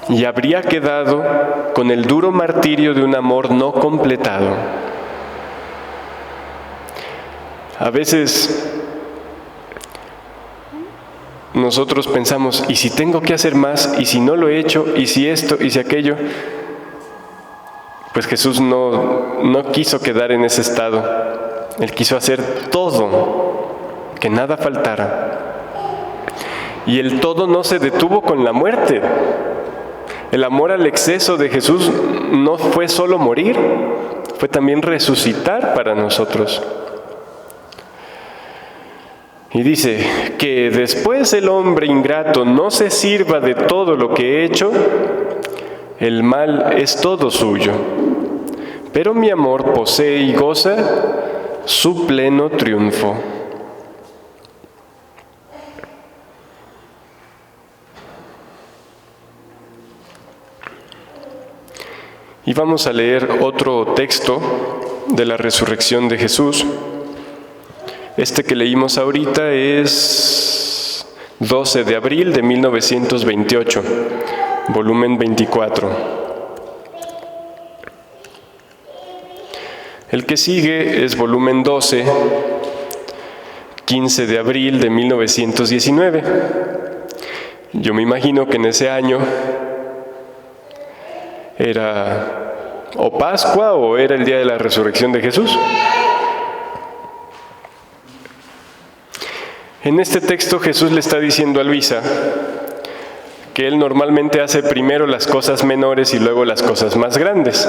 Y habría quedado con el duro martirio de un amor no completado. A veces nosotros pensamos, ¿y si tengo que hacer más? ¿Y si no lo he hecho? ¿Y si esto? ¿Y si aquello? Pues Jesús no quiso quedar en ese estado. Él quiso hacer todo, que nada faltara. Y el todo no se detuvo con la muerte. El amor al exceso de Jesús no fue solo morir, fue también resucitar para nosotros. Y dice que después el hombre ingrato no se sirva de todo lo que he hecho, el mal es todo suyo. Pero mi amor posee y goza su pleno triunfo. Y vamos a leer otro texto de la resurrección de Jesús. Este que leímos ahorita es 12 de abril de 1928, volumen 24. El que sigue es volumen 12, 15 de abril de 1919. Yo me imagino que en ese año era o Pascua o era el día de la resurrección de Jesús. En este texto Jesús le está diciendo a Luisa que él normalmente hace primero las cosas menores y luego las cosas más grandes.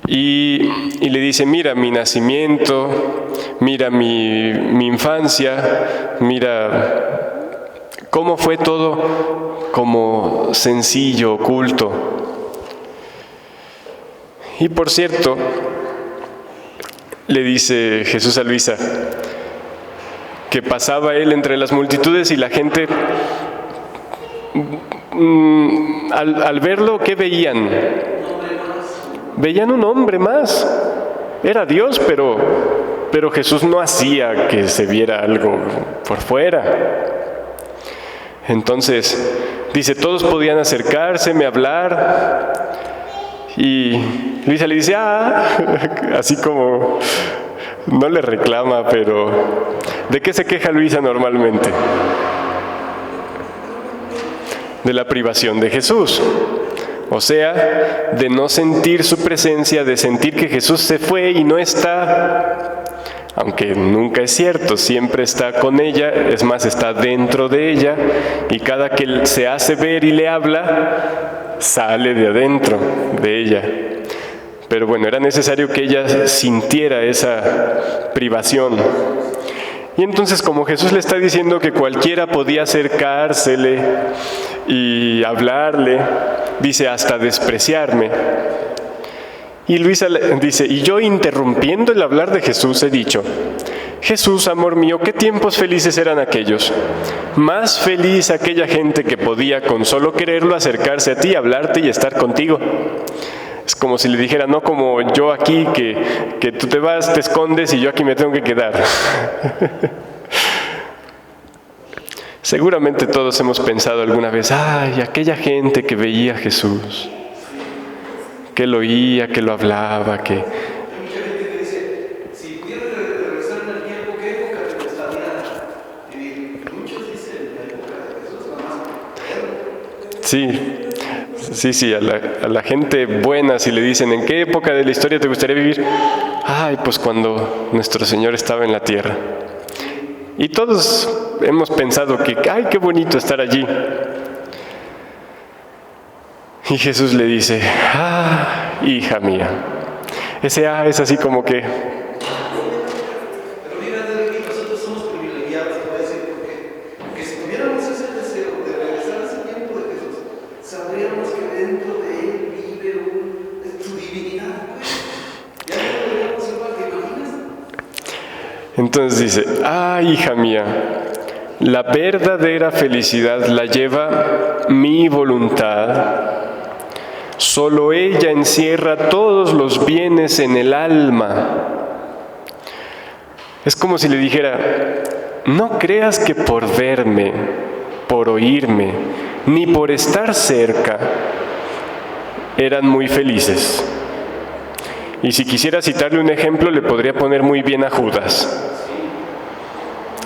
Y le dice, mira mi nacimiento, mira mi infancia, mira cómo fue todo como sencillo, oculto. Y por cierto, le dice Jesús a Luisa que pasaba él entre las multitudes y la gente, al verlo, ¿qué veían? Veían un hombre más. Era Dios, pero Jesús no hacía que se viera algo por fuera. Entonces, dice, todos podían acercárseme, hablar. Y Luisa le dice, así como, no le reclama, pero ¿de qué se queja Luisa normalmente? De la privación de Jesús. O sea, de no sentir su presencia, de sentir que Jesús se fue y no está, aunque nunca es cierto, siempre está con ella, es más, está dentro de ella, y cada que se hace ver y le habla, sale de adentro de ella. Pero bueno, era necesario que ella sintiera esa privación. Y entonces, como Jesús le está diciendo que cualquiera podía acercársele y hablarle, dice, hasta despreciarme. Y Luisa dice, y yo interrumpiendo el hablar de Jesús he dicho, Jesús, amor mío, qué tiempos felices eran aquellos. Más feliz aquella gente que podía con solo quererlo acercarse a ti, hablarte y estar contigo. Es como si le dijera, no como yo aquí, que tú te vas, te escondes y yo aquí me tengo que quedar. Seguramente todos hemos pensado alguna vez, ay, aquella gente que veía a Jesús, que lo oía, que lo hablaba, que... Hay mucha gente que dice, si pudiera regresar en el tiempo, ¿qué época te gustaría vivir? Muchos dicen la época de Jesús, nada más. Sí, a la gente buena, si le dicen, ¿en qué época de la historia te gustaría vivir? Ay, pues cuando nuestro Señor estaba en la tierra. Y todos hemos pensado que, ay, qué bonito estar allí. Y Jesús le dice, hija mía. Ese es así como que... Pero mira, nosotros somos privilegiados, te voy a decir por qué. Porque si tuviéramos ese deseo de regresar a ese tiempo de Jesús, sabríamos que dentro de Él vive su divinidad, pues. Ya no lo veríamos igual, ¿te imaginas? Entonces dice, hija mía, la verdadera felicidad la lleva mi voluntad. Solo ella encierra todos los bienes en el alma. Es como si le dijera, no creas que por verme, por oírme, ni por estar cerca, eran muy felices. Y si quisiera citarle un ejemplo, le podría poner muy bien a Judas,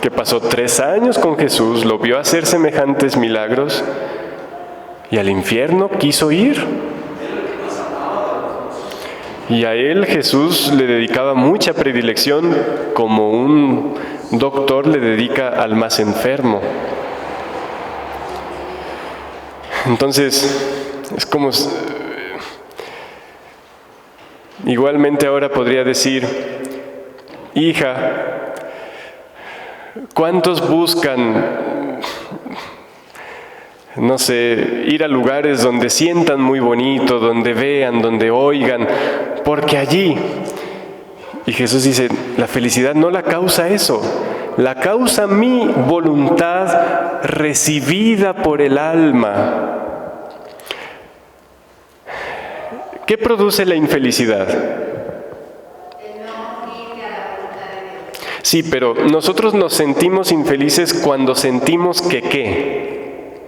que pasó 3 años con Jesús, lo vio hacer semejantes milagros y al infierno quiso ir. Y a él Jesús le dedicaba mucha predilección, como un doctor le dedica al más enfermo. Entonces, es como... Igualmente ahora podría decir, hija, ¿cuántos buscan, no sé, ir a lugares donde sientan muy bonito, donde vean, donde oigan, porque allí, y Jesús dice, la felicidad no la causa eso, la causa mi voluntad recibida por el alma. ¿Qué produce la infelicidad? Sí, pero nosotros nos sentimos infelices cuando sentimos que ¿qué?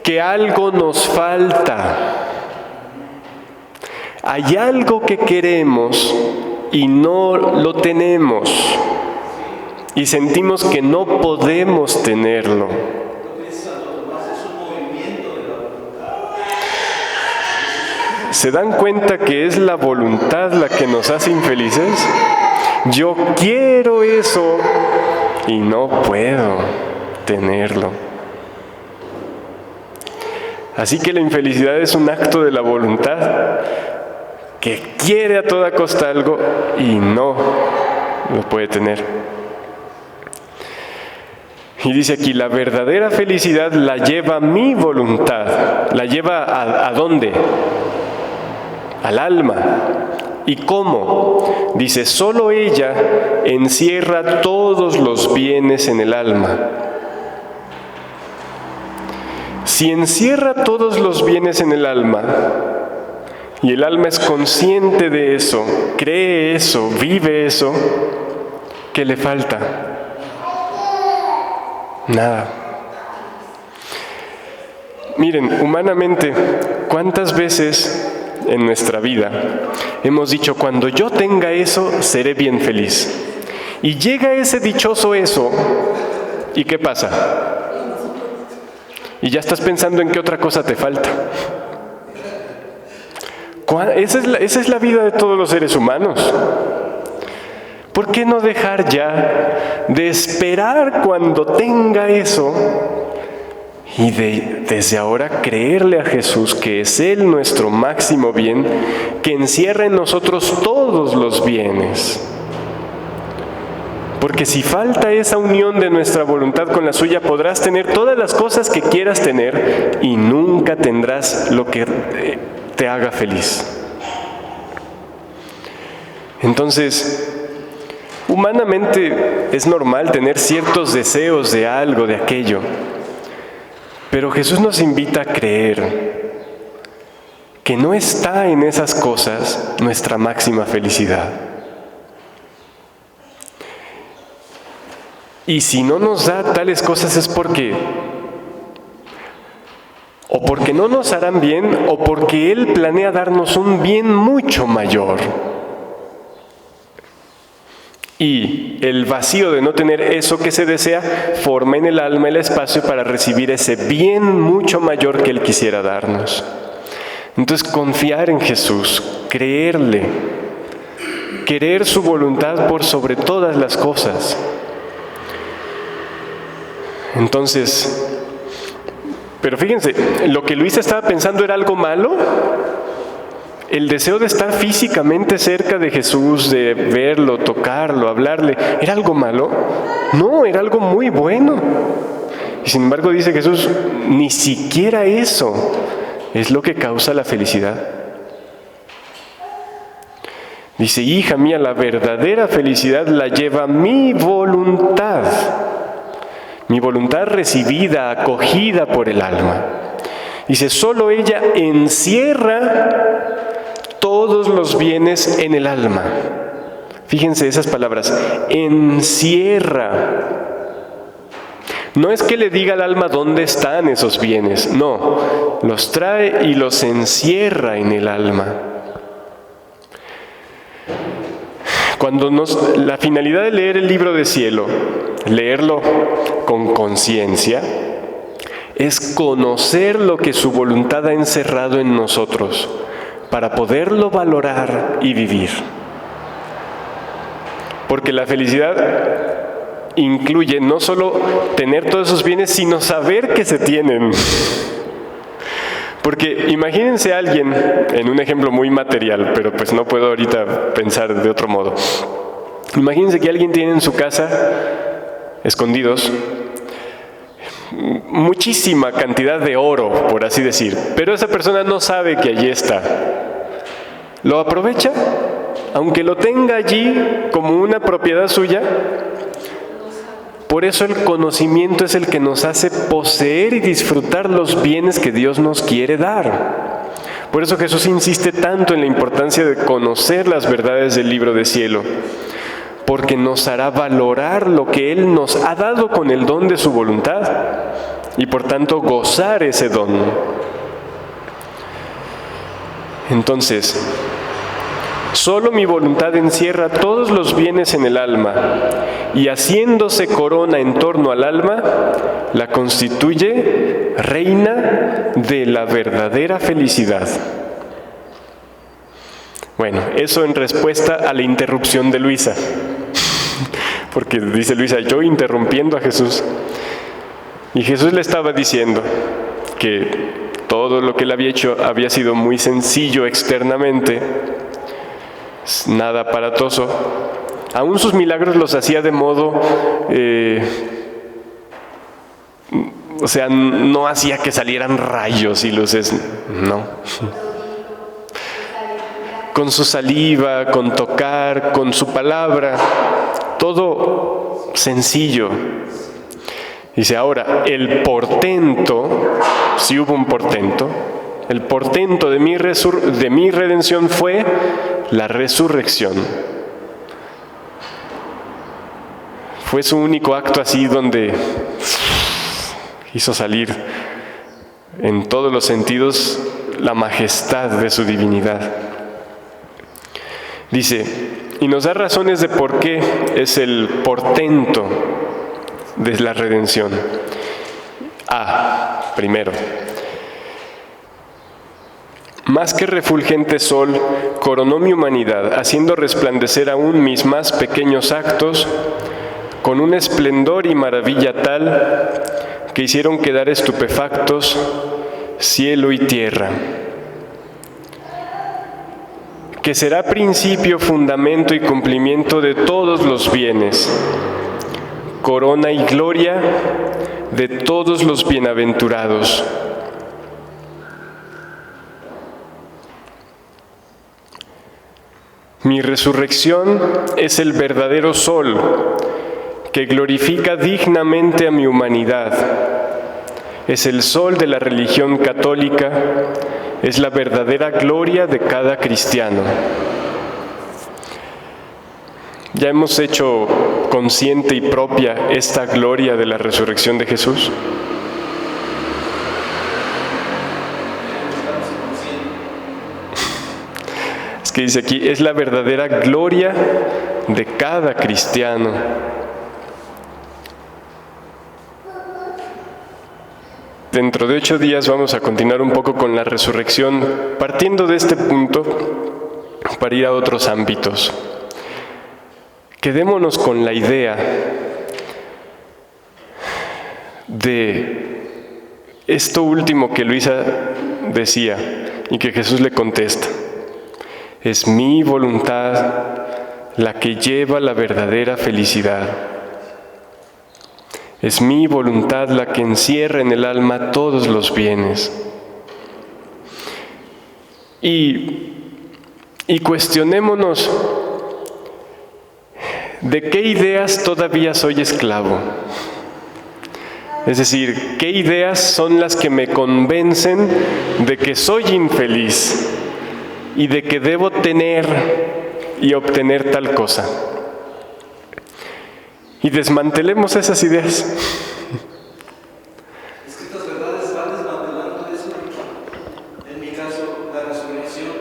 Que algo nos falta. Hay algo que queremos y no lo tenemos. y sentimos que no podemos tenerlo. Lo que dice Santo Tomás es un movimiento de la voluntad. ¿Se dan cuenta que es la voluntad la que nos hace infelices? Yo quiero eso y no puedo tenerlo. Así que la infelicidad es un acto de la voluntad que quiere a toda costa algo y no lo puede tener. Y dice aquí, la verdadera felicidad la lleva mi voluntad. ¿La lleva a dónde? Al alma. ¿Y cómo? Dice, solo ella encierra todos los bienes en el alma. Si encierra todos los bienes en el alma, y el alma es consciente de eso, cree eso, vive eso, ¿qué le falta? Nada. Miren, humanamente, ¿cuántas veces en nuestra vida hemos dicho, cuando yo tenga eso, seré bien feliz? Y llega ese dichoso eso, ¿y qué pasa? Y ya estás pensando en qué otra cosa te falta. Esa es la vida de todos los seres humanos. ¿Por qué no dejar ya de esperar cuando tenga eso y desde ahora creerle a Jesús que es Él nuestro máximo bien, que encierra en nosotros todos los bienes? Porque si falta esa unión de nuestra voluntad con la suya, podrás tener todas las cosas que quieras tener y nunca tendrás lo que te haga feliz. Entonces, humanamente es normal tener ciertos deseos de algo, de aquello, pero Jesús nos invita a creer que no está en esas cosas nuestra máxima felicidad. Y si no nos da tales cosas es porque no nos harán bien o porque Él planea darnos un bien mucho mayor. Y el vacío de no tener eso que se desea forma en el alma el espacio para recibir ese bien mucho mayor que Él quisiera darnos. Entonces, confiar en Jesús, creerle, querer su voluntad por sobre todas las cosas. Entonces, pero fíjense, lo que Luisa estaba pensando era algo malo. El deseo de estar físicamente cerca de Jesús, de verlo, tocarlo, hablarle, ¿era algo malo? No, era algo muy bueno. Y sin embargo dice Jesús, ni siquiera eso es lo que causa la felicidad. Dice, hija mía, la verdadera felicidad la lleva mi voluntad recibida, acogida por el alma. Dice, solo ella encierra todos los bienes en el alma. Fíjense esas palabras, encierra. No es que le diga al alma dónde están esos bienes, no, los trae y los encierra en el alma. La finalidad de leer el libro de cielo, leerlo con conciencia, es conocer lo que su voluntad ha encerrado en nosotros para poderlo valorar y vivir. Porque la felicidad incluye no solo tener todos esos bienes, sino saber que se tienen. Porque imagínense a alguien, en un ejemplo muy material, pero pues no puedo ahorita pensar de otro modo. Imagínense que alguien tiene en su casa, escondidos, muchísima cantidad de oro, por así decir, pero esa persona no sabe que allí está. ¿Lo aprovecha? Aunque lo tenga allí como una propiedad suya. Por eso el conocimiento es el que nos hace poseer y disfrutar los bienes que Dios nos quiere dar. Por eso Jesús insiste tanto en la importancia de conocer las verdades del libro de cielo, porque nos hará valorar lo que Él nos ha dado con el don de su voluntad y por tanto gozar ese don. Entonces, Solo mi voluntad encierra todos los bienes en el alma, y haciéndose corona en torno al alma, la constituye reina de la verdadera felicidad. Bueno, eso en respuesta a la interrupción de Luisa. Porque dice Luisa, yo interrumpiendo a Jesús. Y Jesús le estaba diciendo que todo lo que él había hecho había sido muy sencillo externamente, nada aparatoso. Aún sus milagros los hacía de modo, no hacía que salieran rayos y luces, no. Con su saliva, con tocar, con su palabra, todo sencillo. Dice ahora, el portento, si hubo un portento, el portento de mi redención fue la resurrección. Fue su único acto así donde hizo salir en todos los sentidos la majestad de su divinidad. Dice, y nos da razones de por qué es el portento de la redención. Primero, más que refulgente sol, coronó mi humanidad, haciendo resplandecer aún mis más pequeños actos con un esplendor y maravilla tal que hicieron quedar estupefactos cielo y tierra. Que será principio, fundamento y cumplimiento de todos los bienes, corona y gloria de todos los bienaventurados. Mi resurrección es el verdadero sol que glorifica dignamente a mi humanidad. Es el sol de la religión católica, es la verdadera gloria de cada cristiano. ¿Ya hemos hecho consciente y propia esta gloria de la resurrección de Jesús? Es que dice aquí, es la verdadera gloria de cada cristiano. Dentro de 8 días vamos a continuar un poco con la resurrección, partiendo de este punto para ir a otros ámbitos. Quedémonos con la idea de esto último que Luisa decía y que Jesús le contesta. Es mi voluntad la que lleva la verdadera felicidad. Es mi voluntad la que encierra en el alma todos los bienes. Y cuestionémonos, ¿de qué ideas todavía soy esclavo? Es decir, ¿qué ideas son las que me convencen de que soy infeliz y de que debo tener y obtener tal cosa? Y desmantelemos esas ideas. Es que estas verdades van desmantelando eso. En mi caso, la resurrección.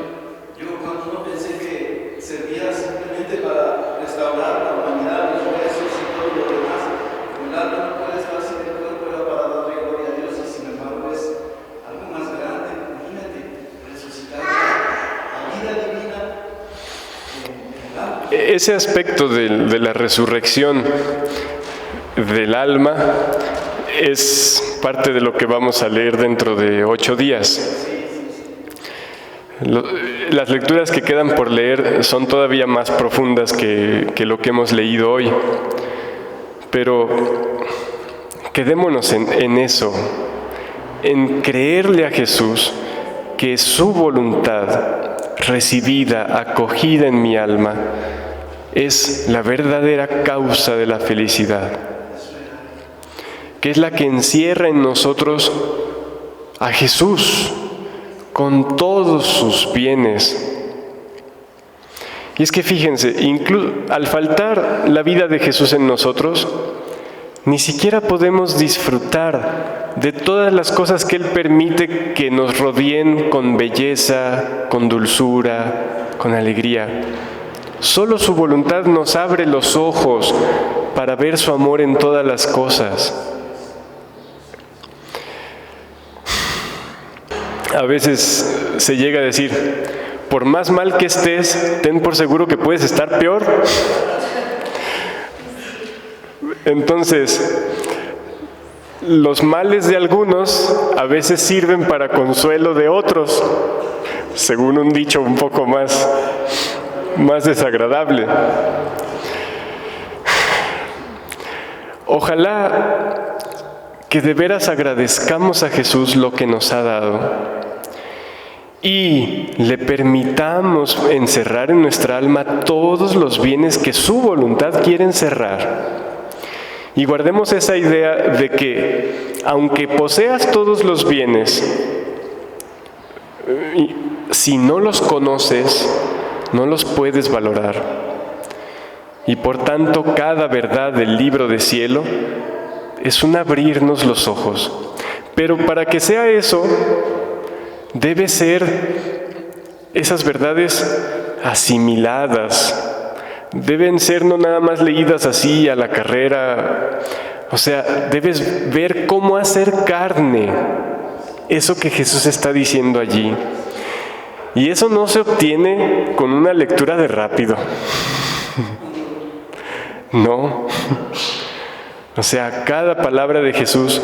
Yo cuando no pensé que servía simplemente para restaurar la humanidad, los huesos y todo lo demás, con el alma no puede estar sin el cuerpo, era para darle gloria a Dios, y sin embargo es algo más grande. Imagínate, resucitar la vida divina en el alma. Ese aspecto de la resurrección del alma es parte de lo que vamos a leer dentro de 8 días. Las lecturas que quedan por leer son todavía más profundas que lo que hemos leído hoy. Pero quedémonos en eso, en creerle a Jesús que su voluntad recibida, acogida en mi alma, es la verdadera causa de la felicidad, que es la que encierra en nosotros a Jesús con todos sus bienes. Y es que fíjense, al faltar la vida de Jesús en nosotros, ni siquiera podemos disfrutar de todas las cosas que Él permite que nos rodeen con belleza, con dulzura, con alegría. Solo su voluntad nos abre los ojos para ver su amor en todas las cosas. A veces se llega a decir, por más mal que estés, ten por seguro que puedes estar peor. Entonces, los males de algunos a veces sirven para consuelo de otros, según un dicho un poco más desagradable. Ojalá que de veras agradezcamos a Jesús lo que nos ha dado y le permitamos encerrar en nuestra alma todos los bienes que su voluntad quiere encerrar. Y guardemos esa idea de que, aunque poseas todos los bienes, si no los conoces, no los puedes valorar. Y por tanto, cada verdad del libro de cielo es un abrirnos los ojos. Pero para que sea eso, debe ser esas verdades asimiladas. Deben ser no nada más leídas así a la carrera. O sea, debes ver cómo hacer carne eso que Jesús está diciendo allí. Y eso no se obtiene con una lectura de rápido. No. O sea, cada palabra de Jesús,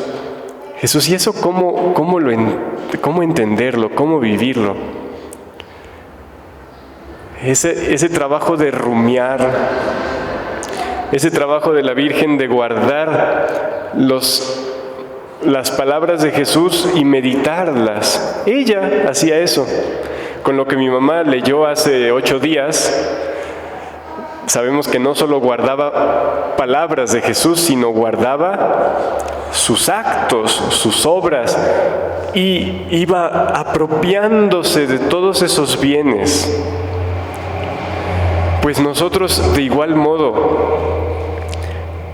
¿y eso cómo entenderlo, cómo vivirlo? Ese trabajo de rumiar, ese trabajo de la Virgen de guardar las palabras de Jesús y meditarlas. Ella hacía eso. Con lo que mi mamá leyó hace 8 días, sabemos que no solo guardaba palabras de Jesús, sino guardaba sus actos, sus obras, y iba apropiándose de todos esos bienes. Pues nosotros, de igual modo,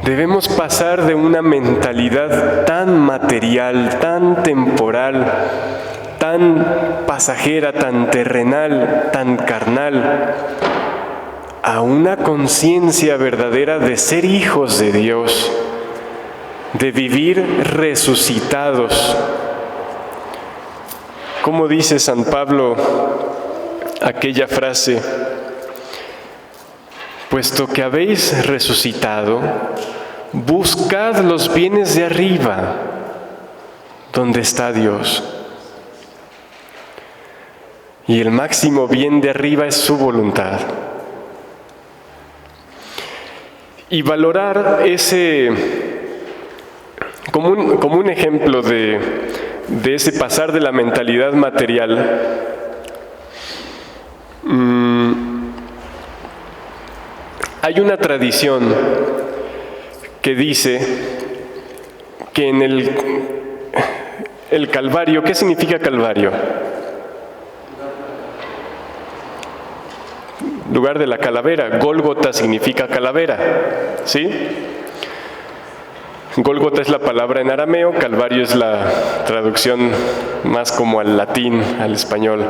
debemos pasar de una mentalidad tan material, tan temporal, tan pasajera, tan terrenal, tan carnal, a una conciencia verdadera de ser hijos de Dios, de vivir resucitados. Como dice San Pablo aquella frase, puesto que habéis resucitado, buscad los bienes de arriba, donde está Dios. Y el máximo bien de arriba es su voluntad. Y valorar ese, como un ejemplo de ese pasar de la mentalidad material, hay una tradición que dice que en el Calvario, ¿qué significa Calvario? Lugar de la calavera. Gólgota significa calavera, ¿sí? Gólgota es la palabra en arameo, Calvario es la traducción más como al latín, al español.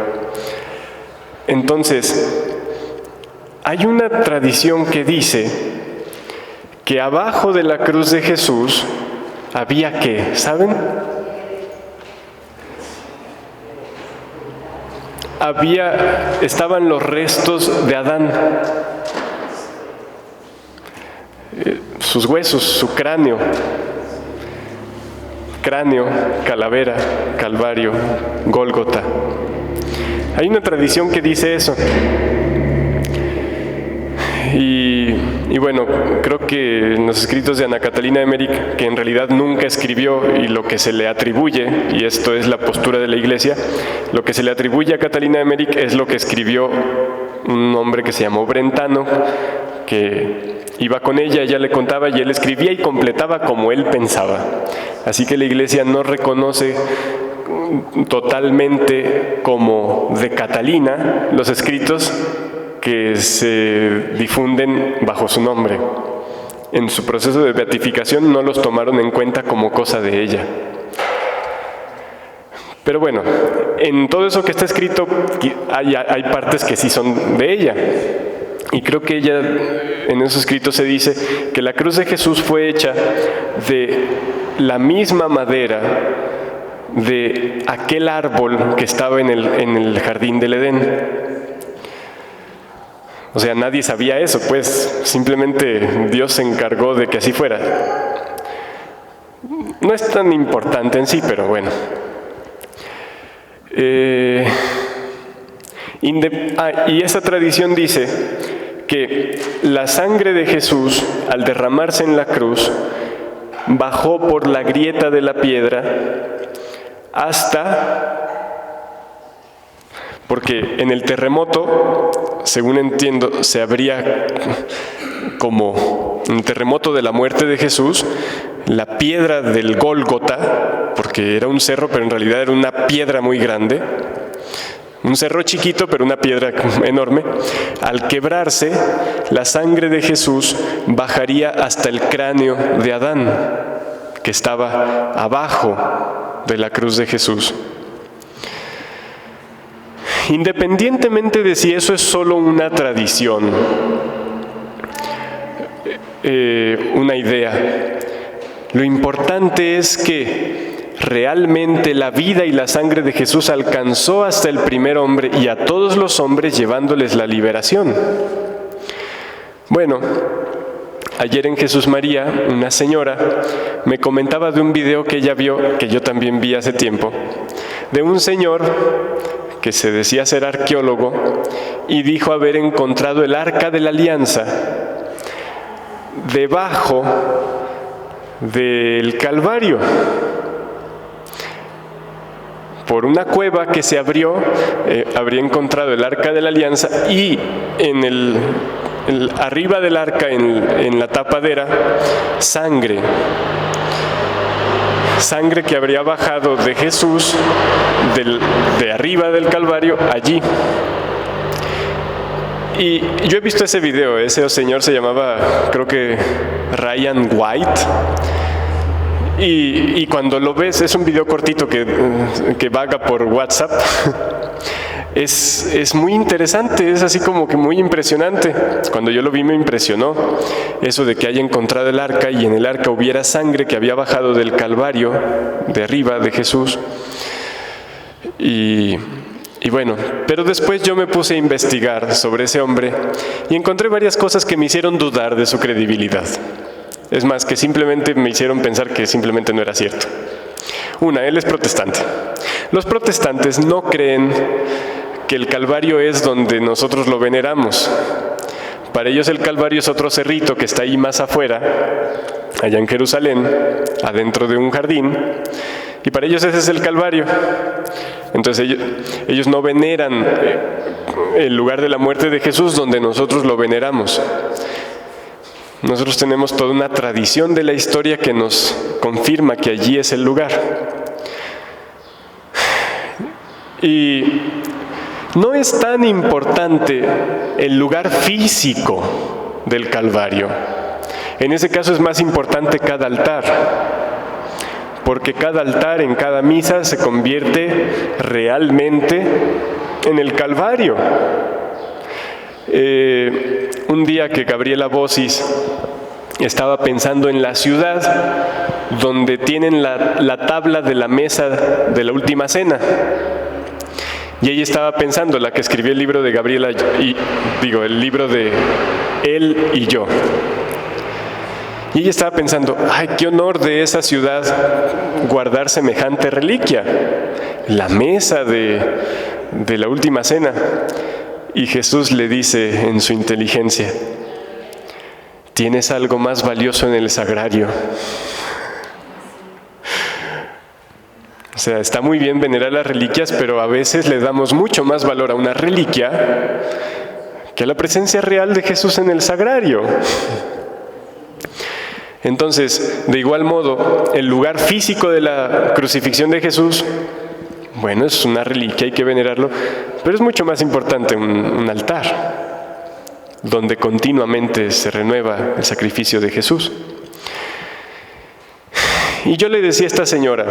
Entonces, hay una tradición que dice que abajo de la cruz de Jesús había ¿qué? ¿Saben? Estaban los restos de Adán, sus huesos, su cráneo, calavera, Calvario, Gólgota. Hay una tradición que dice eso. Y bueno, creo que en los escritos de Ana Catalina Emmerich, que en realidad nunca escribió, y lo que se le atribuye, y esto es la postura de la Iglesia, lo que se le atribuye a Catalina Emmerich es lo que escribió un hombre que se llamó Brentano, que iba con ella le contaba y él escribía y completaba como él pensaba. Así que la Iglesia no reconoce totalmente como de Catalina los escritos que se difunden bajo su nombre. en su proceso de beatificación no los tomaron en cuenta como cosa de ella. Pero bueno, en todo eso que está escrito hay partes que sí son de ella. Y creo que ella, en esos escritos se dice que la cruz de Jesús fue hecha de la misma madera de aquel árbol que estaba en el jardín del Edén. O sea, nadie sabía eso, pues simplemente Dios se encargó de que así fuera. No es tan importante en sí, pero bueno. Y esa tradición dice que la sangre de Jesús, al derramarse en la cruz, bajó por la grieta de la piedra porque en el terremoto, según entiendo, se abría como un terremoto de la muerte de Jesús, la piedra del Gólgota, porque era un cerro, pero en realidad era una piedra muy grande, un cerro chiquito, pero una piedra enorme. Al quebrarse, la sangre de Jesús bajaría hasta el cráneo de Adán, que estaba abajo de la cruz de Jesús. Independientemente de si eso es solo una tradición, una idea, lo importante es que realmente la vida y la sangre de Jesús alcanzó hasta el primer hombre y a todos los hombres llevándoles la liberación. Bueno, ayer en Jesús María, una señora me comentaba de un video que ella vio, que yo también vi hace tiempo, de un señor que se decía ser arqueólogo y dijo haber encontrado el Arca de la Alianza debajo del Calvario. Por una cueva que se abrió, habría encontrado el Arca de la Alianza y en arriba del arca, en la tapadera, sangre que habría bajado de Jesús, de arriba del Calvario, allí. Y yo he visto ese video, ese señor se llamaba, creo que Ryan White. Y cuando lo ves, es un video cortito que vaga por WhatsApp. Es muy interesante, es así como que muy impresionante. Cuando yo lo vi me impresionó eso de que haya encontrado el arca y en el arca hubiera sangre que había bajado del Calvario, de arriba de Jesús. Y bueno, pero después yo me puse a investigar sobre ese hombre y encontré varias cosas que me hicieron dudar de su credibilidad. Es más, que simplemente me hicieron pensar que simplemente no era cierto. Una, él es protestante. Los protestantes no creen que el Calvario es donde nosotros lo veneramos. Para ellos el Calvario es otro cerrito que está ahí más afuera, allá en Jerusalén, adentro de un jardín, y para ellos ese es el Calvario. Entonces ellos no veneran el lugar de la muerte de Jesús donde nosotros lo veneramos. Nosotros tenemos toda una tradición de la historia que nos confirma que allí es el lugar. Y no es tan importante el lugar físico del Calvario. En ese caso es más importante cada altar, porque cada altar en cada misa se convierte realmente en el Calvario. Un día que Gabriela Bosis estaba pensando en la ciudad donde tienen la tabla de la mesa de la última cena. Y ella estaba pensando, la que escribió el libro de Gabriela, el libro de Él y yo. Y ella estaba pensando, ay, qué honor de esa ciudad guardar semejante reliquia, la mesa de la última cena. Y Jesús le dice en su inteligencia, tienes algo más valioso en el sagrario. O sea, está muy bien venerar las reliquias, pero a veces le damos mucho más valor a una reliquia que a la presencia real de Jesús en el sagrario. Entonces, de igual modo, el lugar físico de la crucifixión de Jesús, bueno, es una reliquia, hay que venerarlo, pero es mucho más importante un altar. donde continuamente se renueva el sacrificio de Jesús. Y yo le decía a esta señora,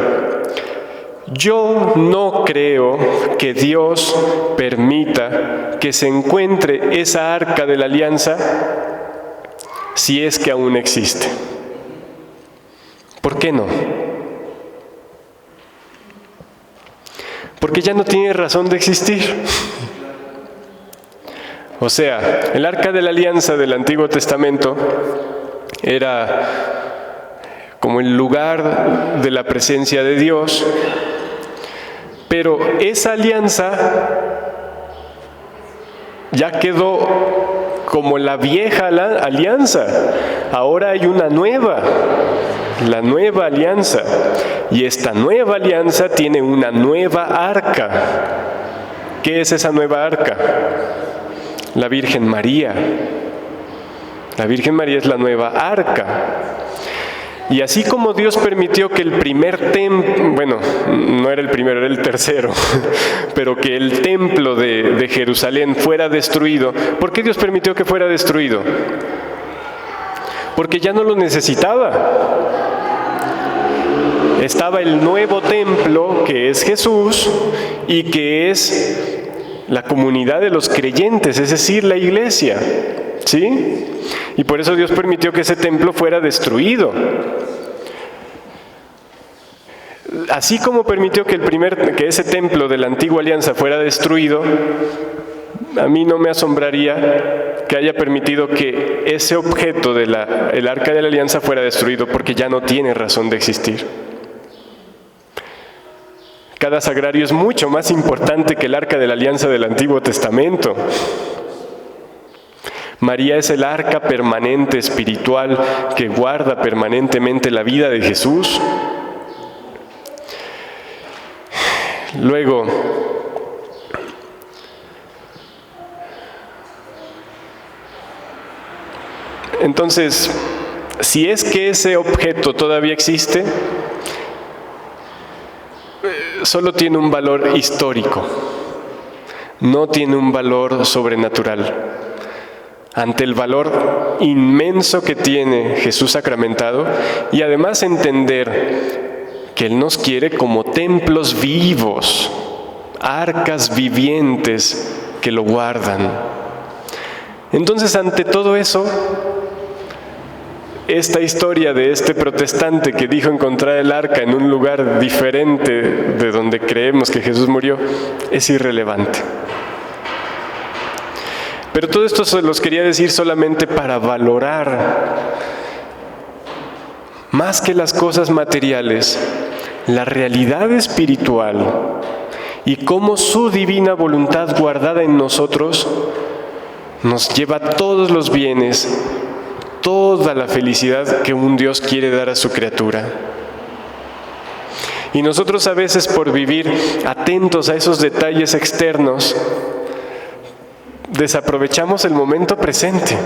yo no creo que Dios permita que se encuentre esa arca de la alianza si es que aún existe. ¿Por qué no? Porque ya no tiene razón de existir. O sea, el arca de la alianza del Antiguo Testamento era como el lugar de la presencia de Dios, pero esa alianza ya quedó como la vieja alianza. Ahora hay una nueva, la nueva alianza, y esta nueva alianza tiene una nueva arca. ¿Qué es esa nueva arca? La Virgen María. La Virgen María es la nueva arca. Y así como Dios permitió que el primer templo, bueno, no era el primero, era el tercero, pero que el templo de Jerusalén fuera destruido. ¿Por qué Dios permitió que fuera destruido? Porque ya no lo necesitaba. Estaba el nuevo templo, que es Jesús, y que es la comunidad de los creyentes, es decir, la iglesia, ¿sí? Y por eso Dios permitió que ese templo fuera destruido. Así como permitió que ese templo de la antigua alianza fuera destruido, a mí no me asombraría que haya permitido que ese objeto el arca de la alianza fuera destruido, porque ya no tiene razón de existir. Cada sagrario es mucho más importante que el arca de la alianza del Antiguo Testamento. María es el arca permanente espiritual que guarda permanentemente la vida de Jesús. Luego, entonces, si es que ese objeto todavía existe, solo tiene un valor histórico, no tiene un valor sobrenatural. Ante el valor inmenso que tiene Jesús sacramentado, y además entender que Él nos quiere como templos vivos, arcas vivientes que lo guardan. Entonces, ante todo eso, esta historia de este protestante que dijo encontrar el arca en un lugar diferente de donde creemos que Jesús murió, es irrelevante. Pero todo esto se los quería decir solamente para valorar, más que las cosas materiales, la realidad espiritual y cómo su divina voluntad guardada en nosotros nos lleva todos los bienes, toda la felicidad que un Dios quiere dar a su criatura. Y nosotros a veces, por vivir atentos a esos detalles externos, desaprovechamos el momento presente.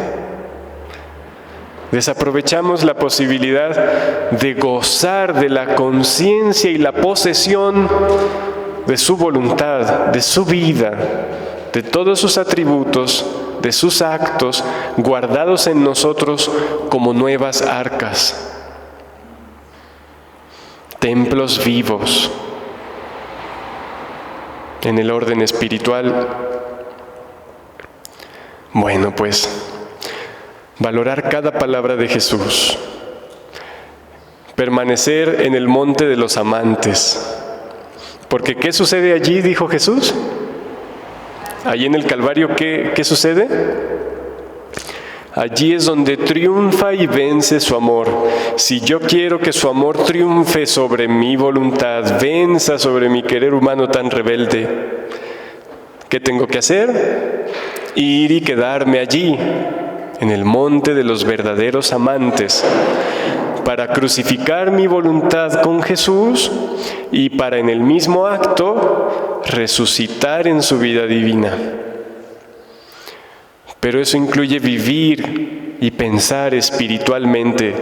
Desaprovechamos la posibilidad de gozar de la conciencia y la posesión de su voluntad, de su vida, de todos sus atributos, de sus actos, guardados en nosotros como nuevas arcas, templos vivos en el orden espiritual. Bueno, pues, valorar cada palabra de Jesús, permanecer en el monte de los amantes, porque ¿qué sucede allí? Dijo Jesús. Allí en el Calvario, ¿qué sucede? Allí es donde triunfa y vence su amor. Si yo quiero que su amor triunfe sobre mi voluntad, venza sobre mi querer humano tan rebelde, ¿qué tengo que hacer? Ir y quedarme allí, en el monte de los verdaderos amantes, para crucificar mi voluntad con Jesús y para en el mismo acto resucitar en su vida divina. Pero eso incluye vivir y pensar espiritualmente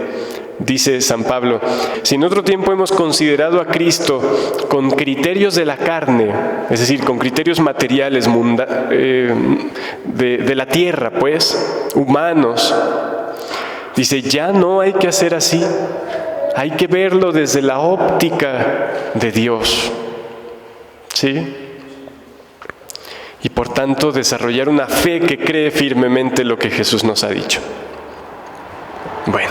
dice San Pablo, si en otro tiempo hemos considerado a Cristo con criterios de la carne, es decir, con criterios materiales de la tierra, pues, humanos, dice, ya no hay que hacer así, hay que verlo desde la óptica de Dios, ¿sí? Y por tanto desarrollar una fe que cree firmemente lo que Jesús nos ha dicho. Bueno.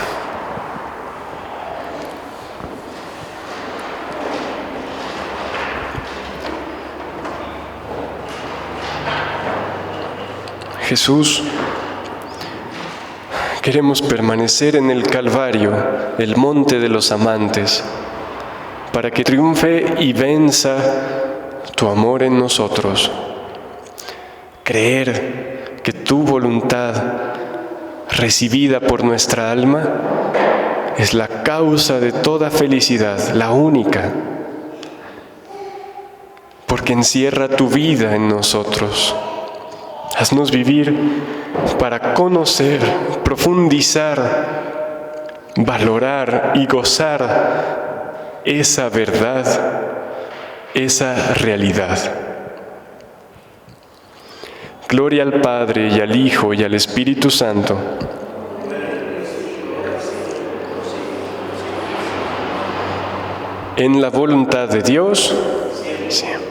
Jesús, queremos permanecer en el Calvario, el monte de los amantes, para que triunfe y venza tu amor en nosotros. Creer que tu voluntad, recibida por nuestra alma, es la causa de toda felicidad, la única, porque encierra tu vida en nosotros. Haznos vivir para conocer, profundizar, valorar y gozar esa verdad, esa realidad. Gloria al Padre y al Hijo y al Espíritu Santo. En la voluntad de Dios, siempre.